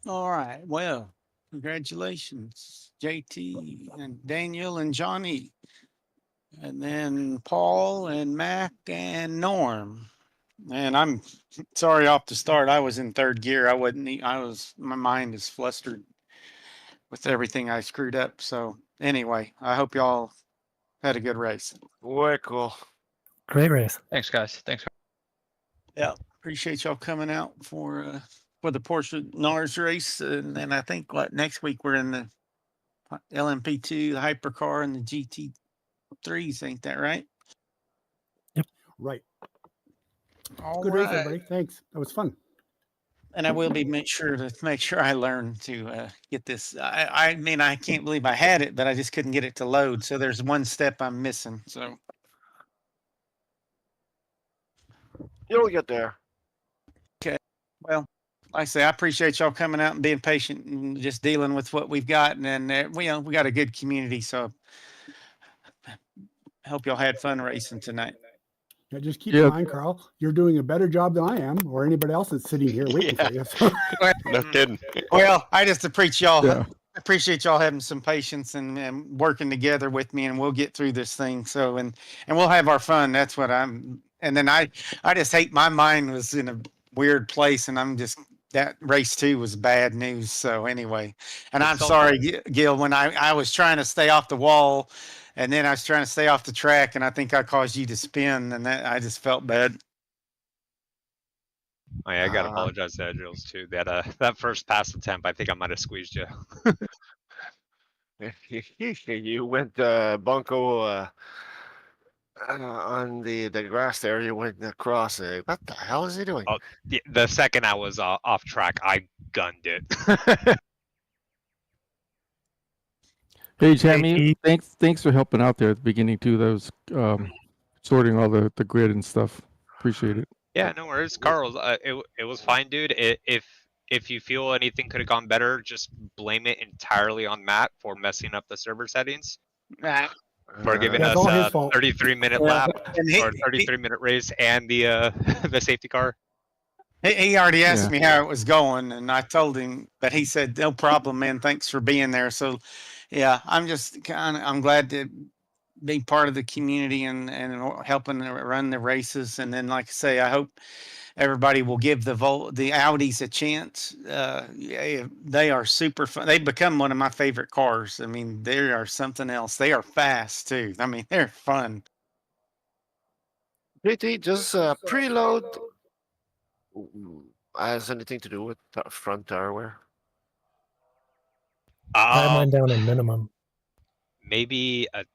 All right. Well, congratulations, JT and Daniel and Johnny. And then Paul and Mac and Norm. And I'm sorry off the start. I was in third gear. I wasn't, my mind is flustered with everything I screwed up. So anyway, I hope y'all had a good race. Way cool. Great race. Thanks, guys. Thanks. Yeah. Appreciate y'all coming out for the Porsche NARS race. And then I think next week we're in the LMP2, the hypercar, and the GT3s. Ain't that right? Right. All Good race, right. everybody. Thanks. That was fun. And I will be make sure I learn to get this. I mean, I can't believe I had it, but I just couldn't get it to load. So there's one step I'm missing. So You'll get there. okay. Well, like I say, I appreciate y'all coming out and being patient and just dealing with what we've got. And then we got a good community. So I hope y'all had fun racing tonight. Yeah, just keep in mind, Carl, you're doing a better job than I am, or anybody else that's sitting here waiting for you. So. No kidding. Well, I just appreciate y'all having some patience and working together with me, and we'll get through this thing. So, and we'll have our fun. That's what and then I just hate my mind was in a weird place, and that race 2 was bad news. So anyway, and I'm sorry, Gil, when I was trying to stay off the wall, and then I was trying to stay off the track, and I think I caused you to spin, and that I just felt bad. Oh yeah, I gotta apologize to Edgels too. That first pass attempt, I think I might have squeezed you. You went bunko on the grass there. You went across. What the hell is he doing? Oh, the second I was off track, I gunned it. Hey, Jamie, thanks for helping out there at the beginning too. That was sorting all the grid and stuff. Appreciate it. Yeah, no worries, Carl. It was fine, dude. If you feel anything could have gone better, just blame it entirely on Matt for messing up the server settings. For giving us a 33-minute lap or 33-minute race and the safety car. He already asked me how it was going, and I told him, but he said, "No problem, man. Thanks for being there." So, yeah, I'm glad to be part of the community and helping run the races. And then, like I say, I hope everybody will give the Audis a chance. They are super fun. They've become one of my favorite cars. I mean, they are something else. They are fast too. I mean, they're fun. JT, does preload has anything to do with front tire wear? I have mine down in minimum. Maybe a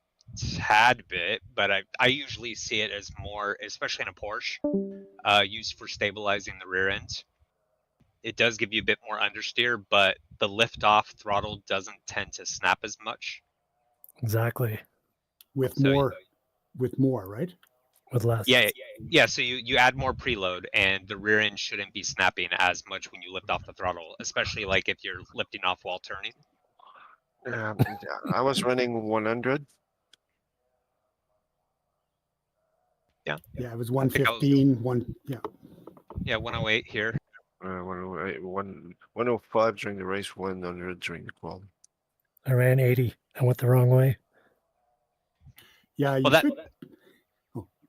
tad bit, but I usually see it as more, especially in a Porsche, used for stabilizing the rear end. It does give you a bit more understeer, but the lift-off throttle doesn't tend to snap as much. Exactly. With more, right? With less. Yeah. So you add more preload, and the rear end shouldn't be snapping as much when you lift off the throttle, especially like if you're lifting off while turning. I was running 100. Yeah, it was 115. Yeah, 108 here. 108, 105 during the race, 100 during the quali. I ran 80. I went the wrong way. Yeah,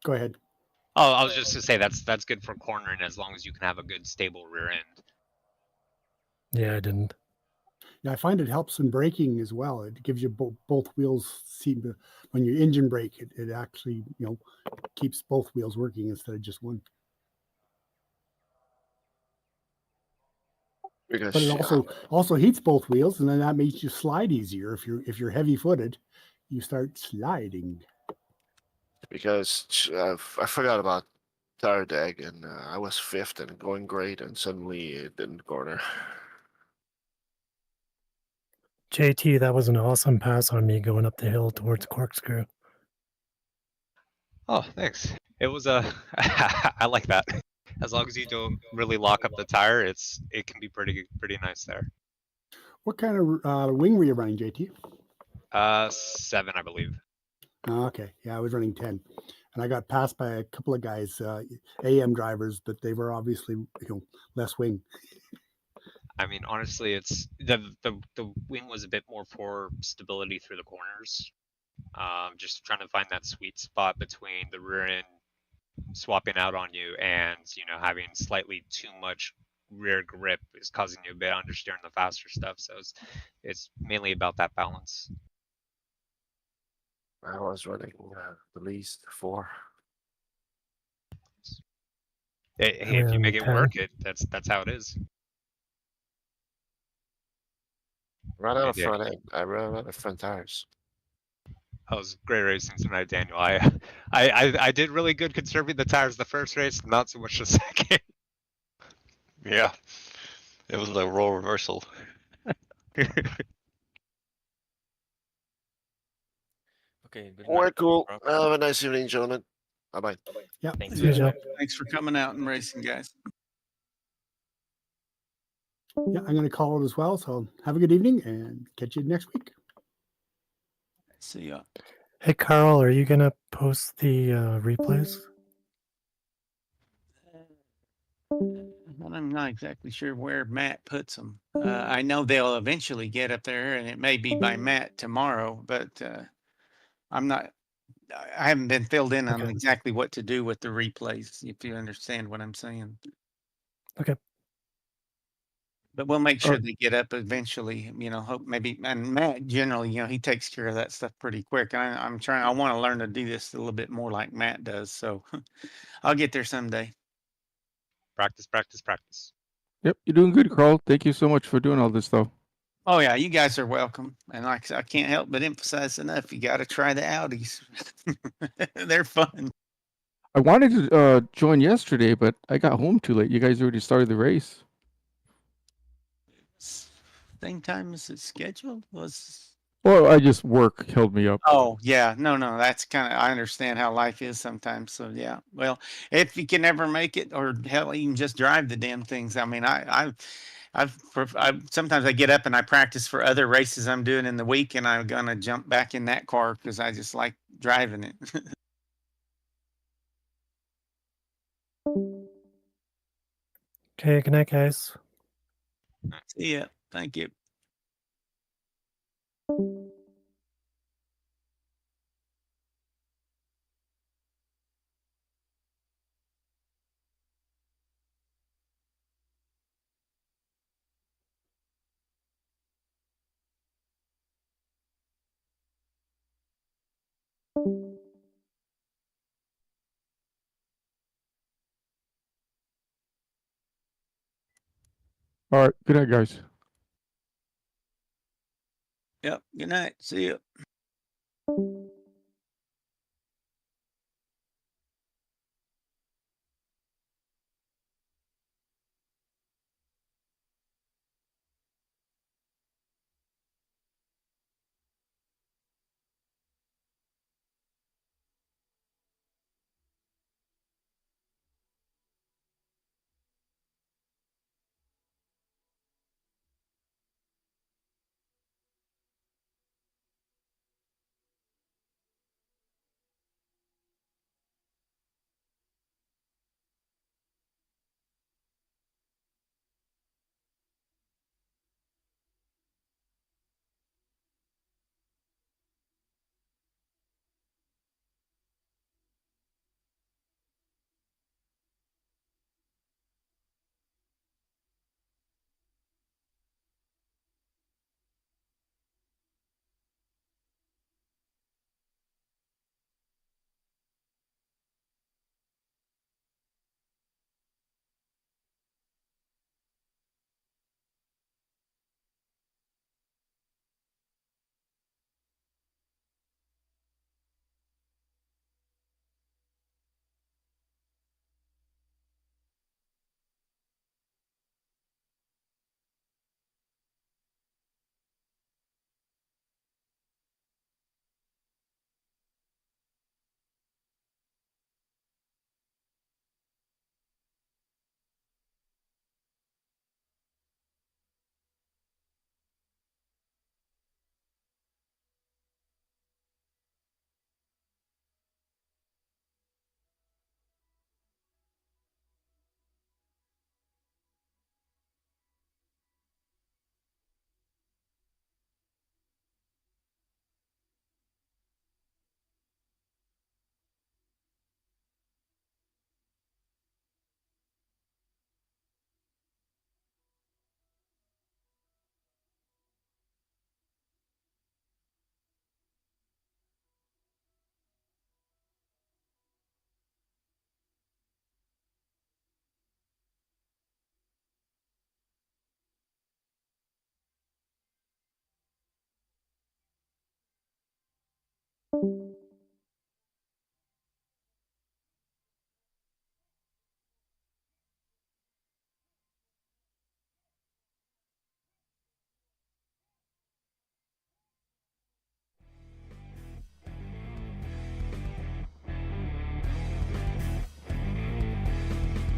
go ahead. Oh, I was just to say that's good for cornering as long as you can have a good stable rear end. Yeah, I didn't. Yeah, I find it helps in braking as well. It gives you both wheels seem to, when you engine brake, it actually keeps both wheels working instead of just one. Because, but it also heats both wheels, and then that makes you slide easier. If you're heavy footed, you start sliding. Because I forgot about tire dag, and I was fifth and going great, and suddenly it didn't corner. JT, that was an awesome pass on me going up the hill towards Corkscrew. Oh, thanks. It was I like that. As long as you don't really lock up the tire, it can be pretty nice there. What kind of wing were you running, JT? 7, I believe. Oh, okay. Yeah, I was running 10. And I got passed by a couple of guys, AM drivers, but they were obviously, less wing. I mean, honestly, it's the wing was a bit more for stability through the corners. Just trying to find that sweet spot between the rear end swapping out on you and having slightly too much rear grip is causing you a bit understeer in the faster stuff. So it's mainly about that balance. I was running the least 4. Hey, if you make it work, that's how it is. Run out of Yeah. front end. I ran out of front tires. That was great racing tonight, Daniel. I did really good conserving the tires the first race, not so much the second. Yeah, it was a role reversal. Okay, good All right, night. cool. Have a nice evening, gentlemen. Bye-bye. Yeah. Thanks. See you, Joe. Thanks for coming out and racing, guys. Yeah, I'm going to call it as well. So have a good evening and catch you next week. See ya. Hey, Carl, are you gonna post the replays? I'm not exactly sure where Matt puts them. I know they'll eventually get up there, and it may be by Matt tomorrow, but I'm not. I haven't been filled in on Okay. exactly what to do with the replays, if you understand what I'm saying. Okay. But we'll make Or- sure they get up eventually. Hope maybe. And Matt generally, he takes care of that stuff pretty quick. I'm trying. I want to learn to do this a little bit more like Matt does. So I'll get there someday. Practice, practice, practice. Yep, you're doing good, Carl. Thank you so much for doing all this stuff. Oh yeah, you guys are welcome. And like I said, I can't help but emphasize enough. You got to try the Audis. They're fun. I wanted to join yesterday, but I got home too late. You guys already started the race. Same time as it's scheduled was. Well, I just work held me up. Oh yeah, no, that's kind of. I understand how life is sometimes. So yeah, well, if you can ever make it, or hell, even just drive the damn things. I mean, I've sometimes I get up and I practice for other races I'm doing in the week, and I'm gonna jump back in that car because I just like driving it. Okay, good night, guys. See ya. Thank you. All right, good night, guys. Yep. Good night. See you. you.